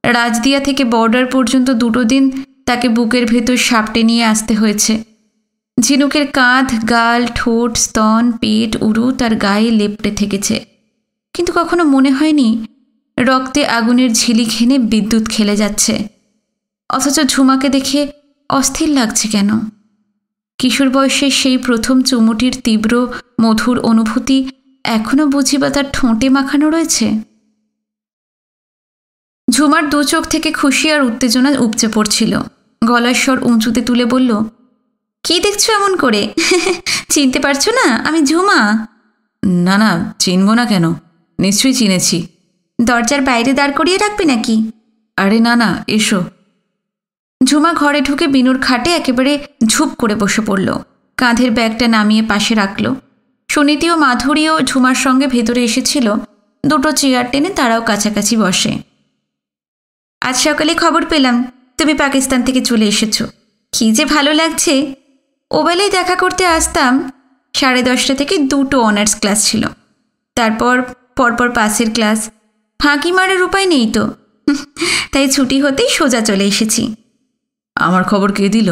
রাজদিয়া থেকে বর্ডার পর্যন্ত 2 দিন তাকে বুকের ভেতর সাপটে নিয়ে আসতে হয়েছে। ঝিনুকের কাঁধ, গাল, ঠোঁট, স্তন, পেট, উরু তার গায়ে লেপ্টে থেকেছে। কিন্তু কখনো মনে হয়নি রক্তে আগুনের ঝিলিক হেনে বিদ্যুৎ খেলে যাচ্ছে। অথচ ঝুমাকে দেখে অস্থির লাগছে কেন? কিশোর বয়সের সেই প্রথম চুমুটির তীব্র মধুর অনুভূতি এখনও বুঝি বা তার ঠোঁটে মাখানো রয়েছে। ঝুমার 2 চোখ থেকে খুশি আর উত্তেজনা উপচে পড়ছিল। গলার স্বর উঁচুতে তুলে বলল, কি দেখছো এমন করে? চিনতে পারছো না আমি ঝুমা? না না, চিনব না কেন? নিশ্চয়ই চিনেছি। দরজার বাইরে দাঁড় করিয়ে রাখবে নাকি? আরে না না, এসো। ঝুমা ঘরে ঢুকে বিনুর খাটে একেবারে ঝুপ করে বসে পড়ল। কাঁধের ব্যাগটা নামিয়ে পাশে রাখল। সুনীতি ও মাধুরীও ঝুমার সঙ্গে ভেতরে এসেছিল। 2টো চেয়ার টেনে তারাও কাছাকাছি বসে। আজ সকালে খবর পেলাম তুমি পাকিস্তান থেকে চলে এসেছো। কি যে ভালো লাগছে। ওবেলায় দেখা করতে আসতাম। 10:30 থেকে 2টো অনার্স ক্লাস ছিল। তারপর পরপর পাসের ক্লাস। ফাঁকি মারার উপায় নেই তো, তাই ছুটি হতেই সোজা চলে এসেছি। আমার খবর কে দিল?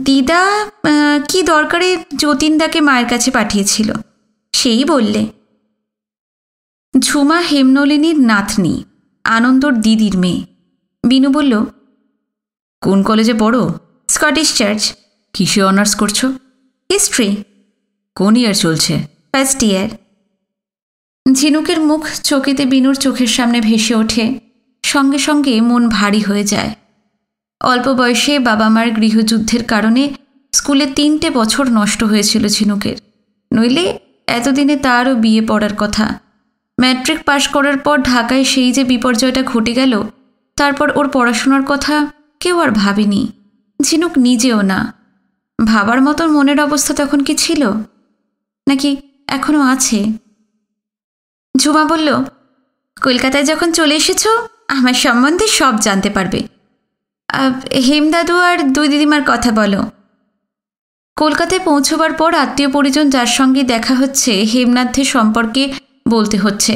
দিদা কি দরকারে যতীনদাকে মায়ের কাছে পাঠিয়েছিল, সেই বললে। ঝুমা হেমনলিনীর নাতনি, আনন্দর দিদির মেয়ে। বিনু বলল, কোন কলেজে পড়ো? Scottish church. কিসে অনার্স করছো? হিস্ট্রি। কোন ইয়ার চলছে? First year. ঝিনুকের মুখ চকিতে বিনুর চোখের সামনে ভেসে ওঠে, সঙ্গে সঙ্গে মন ভারী হয়ে যায়। অল্প বয়সে বাবা মার গৃহযুদ্ধের কারণে স্কুলে 3টে বছর নষ্ট হয়েছিল ঝিনুকের, নইলে এতদিনে তারও বিয়ে পড়ার কথা। ম্যাট্রিক পাশ করার পর ঢাকায় সেই যে বিপর্যয়টা ঘটে গেল, তারপর ওর পড়াশোনার কথা কেউ আর ভাবেনি, ঝিনুক নিজেও না। ভাবার মতন মনের অবস্থা তখন কি ছিল, নাকি এখনও আছে? ঝুমা বলল, কলকাতায় যখন চলে এসেছ আমার সম্বন্ধে সব জানতে পারবে। হেমদাদু আর 2 দিদিমার কথা বলো। কলকাতায় পৌঁছবার পর আত্মীয় পরিজন যার সঙ্গে দেখা হচ্ছে হেমনাথের সম্পর্কে বলতে হচ্ছে।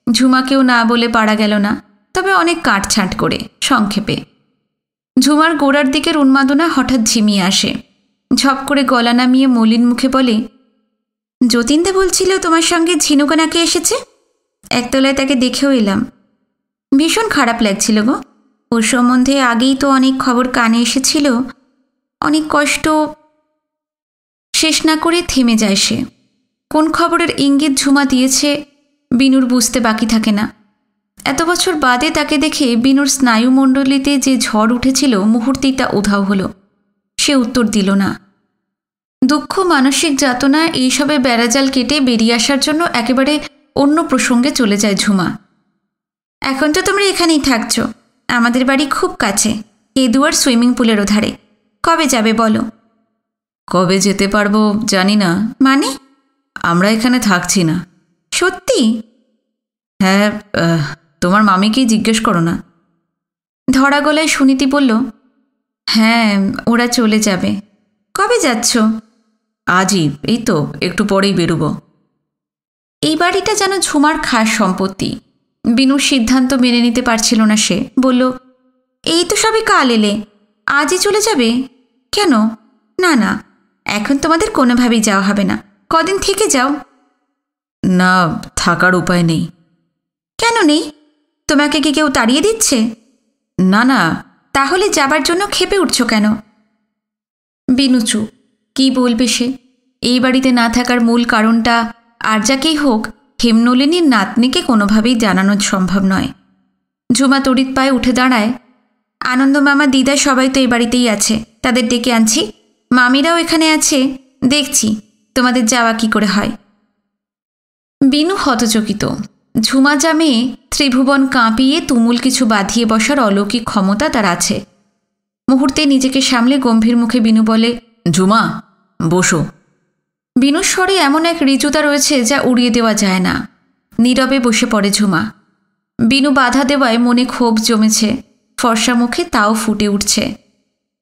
ঝুমাকেও না বলে পারা গেল না, তবে অনেক কাটছাঁট করে সংক্ষেপে। ঝুমার গোড়ার দিকের উন্মাদনা হঠাৎ ঝিমিয়ে আসে। ঝপ করে গলা নামিয়ে মলিন মুখে বলে, যতীনদা বলছিল তোমার সঙ্গে ঝিনুকা নাকি এসেছে। একতলায় তাকে দেখেও এলাম, ভীষণ খারাপ লাগছিল গো। ওর সম্বন্ধে আগেই তো অনেক খবর কানে এসেছিল, অনেক কষ্ট। শেষ না করে থেমে যায় সে। কোন খবরের ইঙ্গিত ঝুমা দিয়েছে বিনুর বুঝতে বাকি থাকে না। এত বছর বাদে তাকে দেখে বিনুর স্নায়ুমণ্ডলীতে যে ঝড় উঠেছিল মুহূর্তেই তা উধাও হলো। সে উত্তর দিল না। দুঃখ, মানসিক যাতনা এইসবে বেড়াজাল কেটে বেরিয়ে আসার জন্য একেবারে অন্য প্রসঙ্গে চলে যায় ঝুমা। এখন তো তোমরা এখানেই থাকছো, আমাদের বাড়ি খুব কাছে, এদুয়ার সুইমিং পুলেরও ধারে। কবে যাবে বলো? কবে যেতে পারবো জানি না। মানে? আমরা এখানে থাকছি না। সত্যি? হ্যাঁ, তোমার মামিকেই জিজ্ঞেস করো না। ধরা গলায় সুনীতি বলল, হ্যাঁ ওরা চলে যাবে। কবে যাচ্ছ? আজই, এই তো একটু পরেই বেরোবো। এই বাড়িটা যেন ঝুমার খাস সম্পত্তি। বিনুর সিদ্ধান্ত মেনে নিতে পারছিল না সে। বলল, এই তো সবে কাল এলে, আজই চলে যাবে? কেন? না না, এখন তোমাদের কোনোভাবেই যাওয়া হবে না, কদিন থেকে যাও। না, থাকার উপায় নেই। কেন নেই? তোমাকে কি কেউ তাড়িয়ে দিচ্ছে? না না। তাহলে যাবার জন্য ক্ষেপে উঠছ কেন? বিনু চুপ। কী বলবে সে? এই বাড়িতে না থাকার মূল কারণটা আর যাকেই হোক হেমনলিনীর নাতনিকে কোনোভাবেই জানানো সম্ভব নয়। ঝুমা তড়িৎ পায়ে উঠে দাঁড়ায়। আনন্দ মামা, দিদা সবাই তো এই বাড়িতেই আছে, তাদের ডেকে আনছি। মামিরাও এখানে আছে, দেখছি তোমাদের যাওয়া কি করে হয়। বিনু হতচকিত। ঝুমা জামে ত্রিভুবন কাঁপিয়ে তুমুল কিছু বাঁধিয়ে বসার অলৌকিক ক্ষমতা তার আছে। মুহূর্তে নিজেকে সামলে গম্ভীর মুখে বিনু বলে, ঝুমা বসো। বিনুর স্বরে এমন এক ঋজুতা রয়েছে যা উড়িয়ে দেওয়া যায় না। নীরবে বসে পড়ে ঝুমা। বিনু বাধা দেওয়ায় মনে ক্ষোভ জমেছে, ফর্সা মুখে তাও ফুটে উঠছে।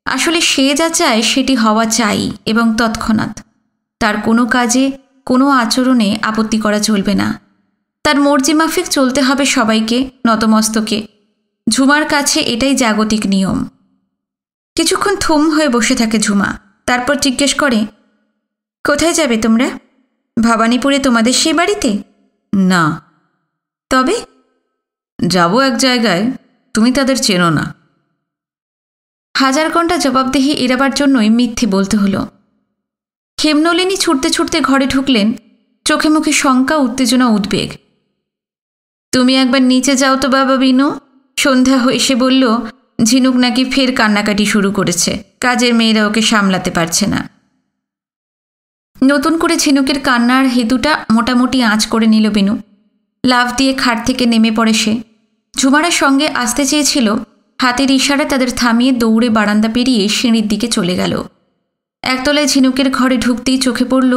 আসলে সে যা চায় সেটি হওয়া চাই, এবং তৎক্ষণাৎ। তার কোনো কাজে, কোনো আচরণে আপত্তি করা চলবে না। তার মর্জি মাফিক চলতে হবে সবাইকে, নতমস্তকে। ঝুমার কাছে এটাই জাগতিক নিয়ম। কিছুক্ষণ থুম হয়ে বসে থাকে ঝুমা, তারপর জিজ্ঞেস করে, কোথায় যাবে তোমরা? ভবানীপুরে তোমাদের সেই বাড়িতে? না। তবে? যাব এক জায়গায়, তুমি তাদের চেনো না। 1000 ঘণ্টা জবাবদিহি এড়াবার জন্যই মিথ্যে বলতে হলো। হেমনলিনী ছুটতে ছুটতে ঘরে ঢুকলেন, চোখে মুখে শঙ্কা, উত্তেজনা, উদ্বেগ। তুমি একবার নিচে যাও তো বাবা বিনু। সন্ধ্যা এসে বলল ঝিনুক নাকি ফের কান্নাকাটি শুরু করেছে, কাজের মেয়েরা ওকে সামলাতে পারছে না। নতুন করে ঝিনুকের কান্নার হেতুটা মোটামুটি আঁচ করে নিল বিনু। লাফ দিয়ে খাট থেকে নেমে পড়ে সে। ঝুমারের সঙ্গে আসতে চেয়েছিল, হাতের ইশারা তাদের থামিয়ে দৌড়ে বারান্দা পেরিয়ে সিঁড়ির দিকে চলে গেল। একতলায় ঝিনুকের ঘরে ঢুকতেই চোখে পড়ল,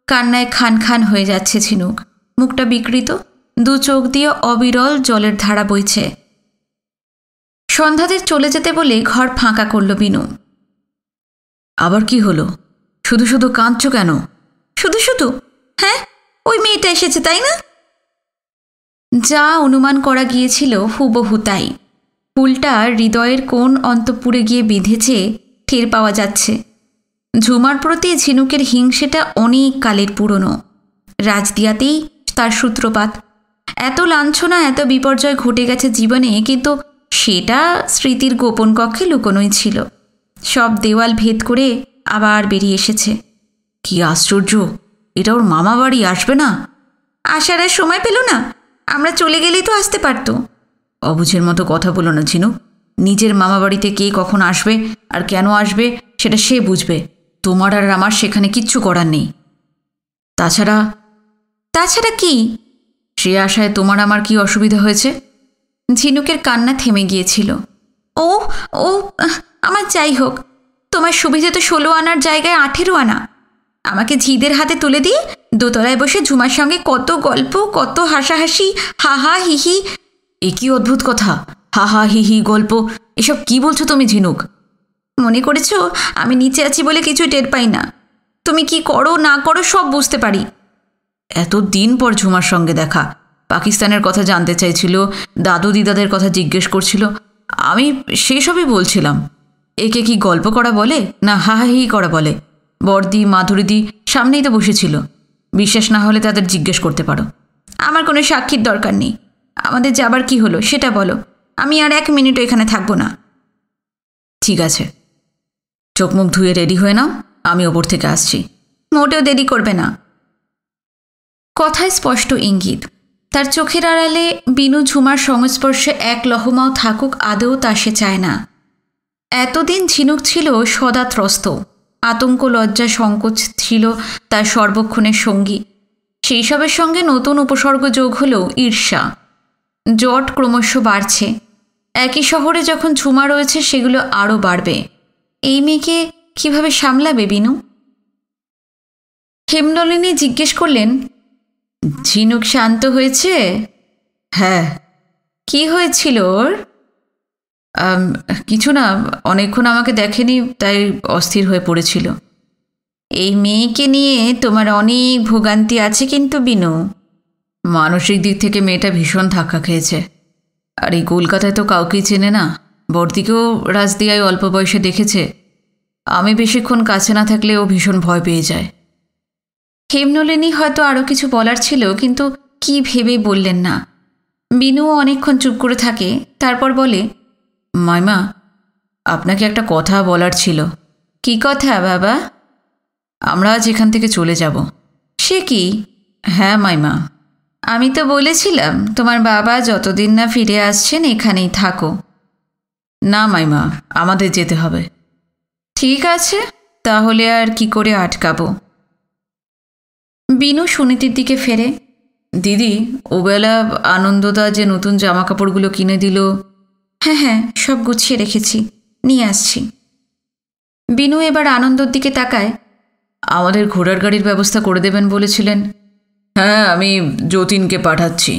কান্নায় খান খান হয়ে যাচ্ছে ঝিনুক। মুখটা বিকৃত, 2 চোখ দিয়ে অবিরল জলের ধারা বইছে। সন্ধ্যাদের চলে যেতে বলে ঘর ফাঁকা করল বিনু। আবার কি হলো? শুধু শুধু কাঁদছো কেন? শুধু শুধু? হ্যাঁ, ওই মেয়েটা এসেছে তাই না? যা অনুমান করা গিয়েছিল হুবহু তাই। ফুলটা হৃদয়ের কোন অন্তঃপুরে গিয়ে বিঁধেছে টের পাওয়া যাচ্ছে। ঝুমার প্রতি ঝিনুকের হিংসেটা অনেক কালের পুরনো। রাজদিয়াতেই তার সূত্রপাত। এত লাঞ্ছনা, এত বিপর্যয় ঘটে গেছে জীবনে, কিন্তু সেটা স্মৃতির গোপন কক্ষে লুকোনোই ছিল। সব দেওয়াল ভেদ করে আবার বেরিয়ে এসেছে। কি আশ্চর্য! এটা ওর মামা বাড়ি, আসবে না? আসার আর সময় পেল না, আমরা চলে গেলেই তো আসতে পারতো। অবুঝের মতো কথা বলো না ঝিনুক। নিজের মামা বাড়িতে কে কখন আসবে আর কেন আসবে সেটা সে বুঝবে। তোমার আর আমার সেখানে কিচ্ছু করার নেই। তাছাড়া কি? সে আশায় তোমার আমার কি অসুবিধা হয়েছে? ঝিনুকের কান্না থেমে গিয়েছিল। ও ও আমার যাই হোক, তোমার সুবিধে তো 16 আনার জায়গায় 18 আনা। আমাকে ঝিদের হাতে তুলে দিয়ে দোতলায় বসে ঝুমার সঙ্গে কত গল্প, কত হাসাহাসি, হাহা হিহি। এ কি অদ্ভুত কথা! হাহা হিহি গল্প, এসব কি বলছো তুমি ঝিনুক? মনে করেছো আমি নিচে আছি বলে কিছু টের পাই না? তুমি কি করো না করো সব বুঝতে পারি। এত দিন পর ঝুমার সঙ্গে দেখা, পাকিস্তানের কথা জানতে চাইছিল, দাদু দিদাদের কথা জিজ্ঞেস করছিল, আমি সেসবই বলছিলাম। একে কি গল্প করা বলে না হাহাহি করা বলে? বর্দি মাধুরীদি সামনেই তো বসেছিল, বিশ্বাস না হলে তাদের জিজ্ঞেস করতে পারো। আমার কোনো সাক্ষীর দরকার নেই। আমাদের যাবার কি হলো সেটা বলো, আমি আর 1 মিনিটও এখানে থাকবো না। ঠিক আছে, চোখ মুখ ধুয়ে রেডি হয়ে নাও, আমি ওপর থেকে আসছি। মোটেও দেরি করবে না। কথায় স্পষ্ট ইঙ্গিত। তার চোখের আড়ালে বিনু ঝুমার সংস্পর্শে এক লহমাও থাকুক আদৌ তা সে চায় না। এতদিন ঝিনুক ছিল সদা ত্রস্ত, আতঙ্ক লজ্জা সংকোচ ছিল তার সর্বক্ষণের সঙ্গী। সেই সবের সঙ্গে নতুন উপসর্গ যোগ হল ঈর্ষা। জট ক্রমশ বাড়ছে। একই শহরে যখন ঝুমা রয়েছে সেগুলো আরও বাড়বে। এই মেয়েকে কিভাবে সামলাবে বিনু? হেমনলিনী জিজ্ঞেস করলেন, ঝিনুক শান্ত হয়েছে? হ্যাঁ। কি হয়েছিল ওর? কিছু না, অনেকক্ষণ আমাকে দেখেনি তাই অস্থির হয়ে পড়েছিল। এই মেয়েকে নিয়ে তোমার অনেক ভোগান্তি আছে কিন্তু বিনু। মানসিক দিক থেকে মেয়েটা ভীষণ ধাক্কা খেয়েছে। আর এই কলকাতায় তো কাউকেই চেনে না। বর্দিকেও রাজদিয়ায় অল্প বয়সে দেখেছে। আমি বেশিক্ষণ কাছে না থাকলে ও ভীষণ ভয় পেয়ে যায়। হেমনলিনী হয়তো আরও কিছু বলার ছিল, কিন্তু কি ভেবে বললেন না। বিনুও অনেকক্ষণ চুপ করে থাকে, তারপর বলে, মাইমা, আপনাকে একটা কথা বলার ছিল। কি কথা বাবা? আমরা আজ এখান থেকে চলে যাব। সে কি? হ্যাঁ মাইমা। আমি তো বলেছিলাম তোমার বাবা যতদিন না ফিরে আসছেন এখানেই থাকো। না মাইমা, আমাদের যেতে হবে। ঠিক আছে, তাহলে আর কি করে আটকাবো? বিনু সুনীতির দিকে ফেরে। দিদি, ওবেলা আনন্দদা যে নতুন জামা কাপড়গুলো কিনে দিল। হ্যাঁ হ্যাঁ, সব গুছিয়ে রেখেছি, নিয়ে আসছি। বিনু এবার আনন্দর দিকে তাকায়। আমাদের ঘোড়ার গাড়ির ব্যবস্থা করে দেবেন বলেছিলেন। হ্যাঁ, আমি যতীনকে পাঠাচ্ছি।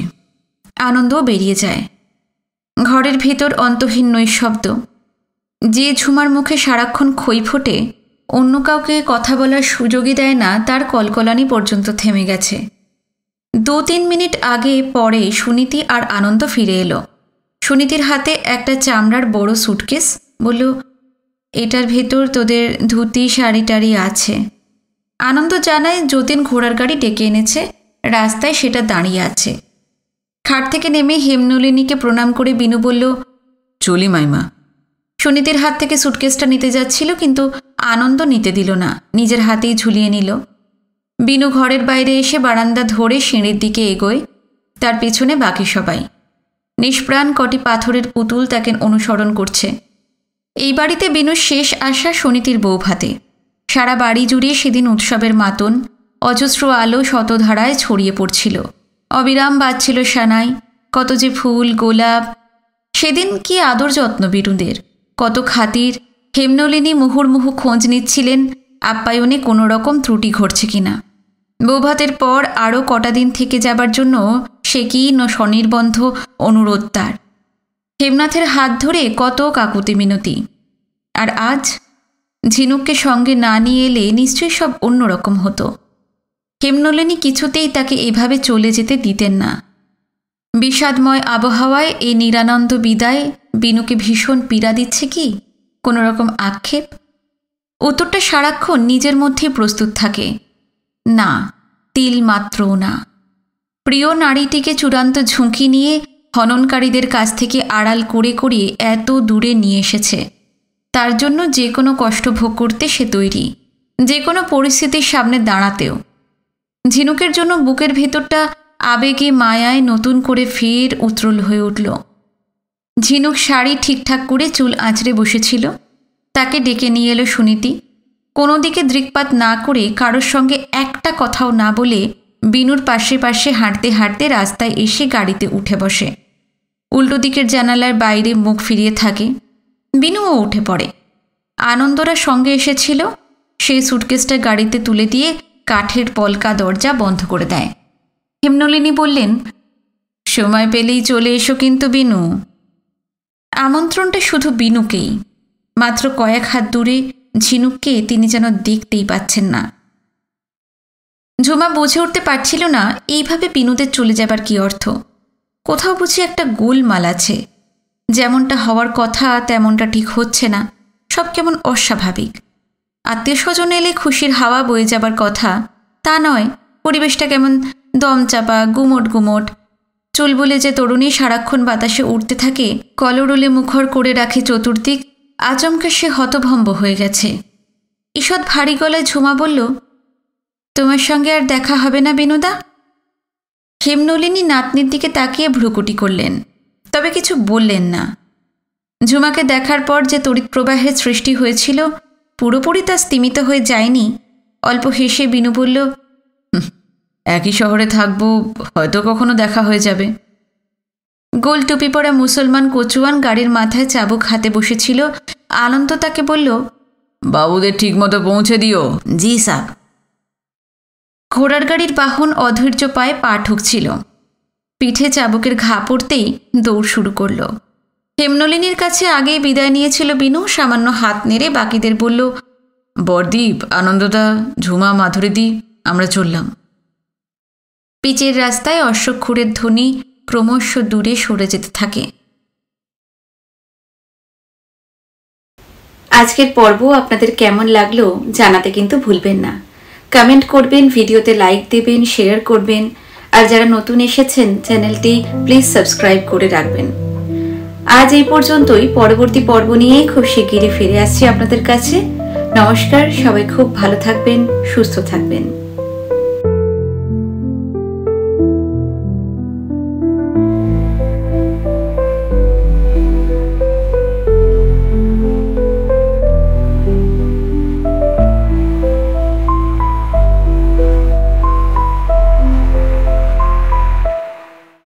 আনন্দও বেরিয়ে যায়। ঘরের ভেতর অন্তহীন নৈশব্দ। যে ঝুমার মুখে সারাক্ষণ খই ফোটে, অন্য কাউকে কথা বলার সুযোগই দেয় না, তার কলকলানি পর্যন্ত থেমে গেছে। 2-3 মিনিট আগে পরে সুনীতি আর আনন্দ ফিরে এলো। সুনীতির হাতে একটা চামড়ার বড় সুটকেস। বলল, এটার ভেতর তোদের ধুতি শাড়ি টাড়ি আছে। আনন্দ জানায় যতীন ঘোড়ার গাড়ি ডেকে এনেছে, রাস্তায় সেটা দাঁড়িয়ে আছে। খাট থেকে নেমে হেমনলিনীকে প্রণাম করে বিনু বলল, চলি মাইমা। সুনীতির হাত থেকে সুটকেসটা নিতে যাচ্ছিল, কিন্তু আনন্দ নিতে দিল না, নিজের হাতেই ঝুলিয়ে নিল। বিনু ঘরের বাইরে এসে বারান্দা ধরে সিঁড়ির দিকে এগোয়, তার পেছনে বাকি সবাই। নিষ্প্রাণ কটি পাথরের পুতুল তাকে অনুসরণ করছে। এই বাড়িতে বিনুর শেষ আশা সুনীতির বউ ভাতে। সারা বাড়ি জুড়ে সেদিন উৎসবের মাতন, অজস্র আলো শতধারায় ছড়িয়ে পড়ছিল। অবিরাম বাজছিল সানাই, কত যে ফুল গোলাপ। সেদিন কি আদর যত্ন বিনুদের, কত খাতির। হেমনলিনী মুহুর্মুহু খোঁজ নিচ্ছিলেন আপ্যায়নে কোনো রকম ত্রুটি ঘটছে কিনা। বৌভাতের পর আরও কটা দিন থেকে যাবার জন্য সে কি স্বনির্বন্ধ অনুরোধ তার। হেমনাথের হাত ধরে কত কাকুতি মিনতি। আর আজ ঝিনুককে সঙ্গে না নিয়ে এলে নিশ্চয়ই সব অন্যরকম হতো। হেমনলিনী কিছুতেই তাকে এভাবে চলে যেতে দিতেন না। বিষাদময় আবহাওয়ায় এই নিরানন্দ বিদায় বিনুকে ভীষণ পীড়া দিচ্ছে কি? কোনো রকম আক্ষেপ? উত্তরটা সারাক্ষণ নিজের মধ্যেই প্রস্তুত থাকে, না, তিল মাত্রও না। প্রিয় নারীটিকে চূড়ান্ত ঝুঁকি নিয়ে হননকারীদের কাছ থেকে আড়াল করে করে এত দূরে নিয়ে এসেছে। তার জন্য যে কোনো কষ্ট ভোগ করতে সে তৈরি, যে কোনো পরিস্থিতির সামনে দাঁড়াতেও। ঝিনুকের জন্য বুকের ভেতরটা আবেগে মায়ায় নতুন করে ফের উত্রল হয়ে উঠল। ঝিনুক শাড়ি ঠিকঠাক করে চুল আঁচড়ে বসেছিল। তাকে ডেকে নিয়ে এলো সুনীতি। কোনো দিকে দৃকপাত না করে, কারোর সঙ্গে একটা কথাও না বলে বিনুর পাশে পাশে হাঁটতে হাঁটতে রাস্তায় এসে গাড়িতে উঠে বসে। উল্টো দিকের জানালার বাইরে মুখ ফিরিয়ে থাকে। বিনুও উঠে পড়ে। আনন্দরা সঙ্গে এসেছিল। সেই সুটকেসটা গাড়িতে তুলে দিয়ে কাঠের পলকা দরজা বন্ধ করে দেয়। হেমনলিনী বললেন, সময় পেলেই চলে এসো কিন্তু বিনু। আমন্ত্রণটা শুধু বিনুকেই। মাত্র কয়েক হাত দূরে ঝিনুককে তিনি যেন দেখতেই পাচ্ছেন না। ঝুমা বুঝে উঠতে পারছিল না এইভাবে বিনুদের চলে যাবার কি অর্থ। কোথাও বুঝি একটা গোলমাল আছে। যেমনটা হওয়ার কথা তেমনটা ঠিক হচ্ছে না। সব কেমন অস্বাভাবিক। আত্মীয় স্বজন এলে খুশির হাওয়া বয়ে যাবার কথা, তা নয়। পরিবেশটা কেমন দমচাপা, গুমট গুমট। চুলবুলে যে তরুণী সারাক্ষণ বাতাসে উঠতে থাকে, কলরোলে মুখর করে রাখে চতুর্দিক, আচমকা সে হতভম্ব হয়ে গেছে। ঈষৎ ভারী গলায় ঝুমা বলল, তোমার সঙ্গে আর দেখা হবে না বিনুদা? হেমনলিনী নাতনির দিকে তাকিয়ে ভ্রুকুটি করলেন, তবে কিছু বললেন না। ঝুমাকে দেখার পর যে তড়িৎ প্রবাহের সৃষ্টি হয়েছিল পুরোপুরি তা স্তিমিত হয়ে যায়নি। অল্প হেসে বিনু বলল, একই শহরে থাকবো, হয়তো কখনো দেখা হয়ে যাবে। গোল টুপি পরা মুসলমান কচুয়ান গাড়ির মাথায় চাবুক হাতে বসেছিল। আনন্দ তাকে বলল, বাবুদের ঠিক মতো পৌঁছে দিও। জি সাব। ঘোড়ার গাড়ির বাহন অধৈর্য পায়ে পা ঠুকছিল। পিঠে চাবুকের ঘা পড়তেই দৌড় শুরু করল। হেমনলিনীর কাছে আগেই বিদায় নিয়েছিল বিনু। সামান্য হাত নেড়ে বাকিদের বলল, বরদীপ, আনন্দদা, ঝুমা, মাধুরীদি, আমরা চললাম। পিচের রাস্তায় অশ্বক্ষুরের ধ্বনি ক্রমশ দূরে সরে যেতে থাকে। আজকের পর্ব আপনাদের কেমন লাগলো জানাতে কিন্তু ভুলবেন না। কমেন্ট করবেন, ভিডিওতে লাইক দেবেন, শেয়ার করবেন। আর যারা নতুন এসেছেন চ্যানেলটি প্লিজ সাবস্ক্রাইব করে রাখবেন। আজ এই পর্যন্তই। পরবর্তী পর্ব নিয়ে খুব শিগগিরই ফিরে আসছি আপনাদের কাছে। নমস্কার, সবাই খুব ভালো থাকবেন, সুস্থ থাকবেন।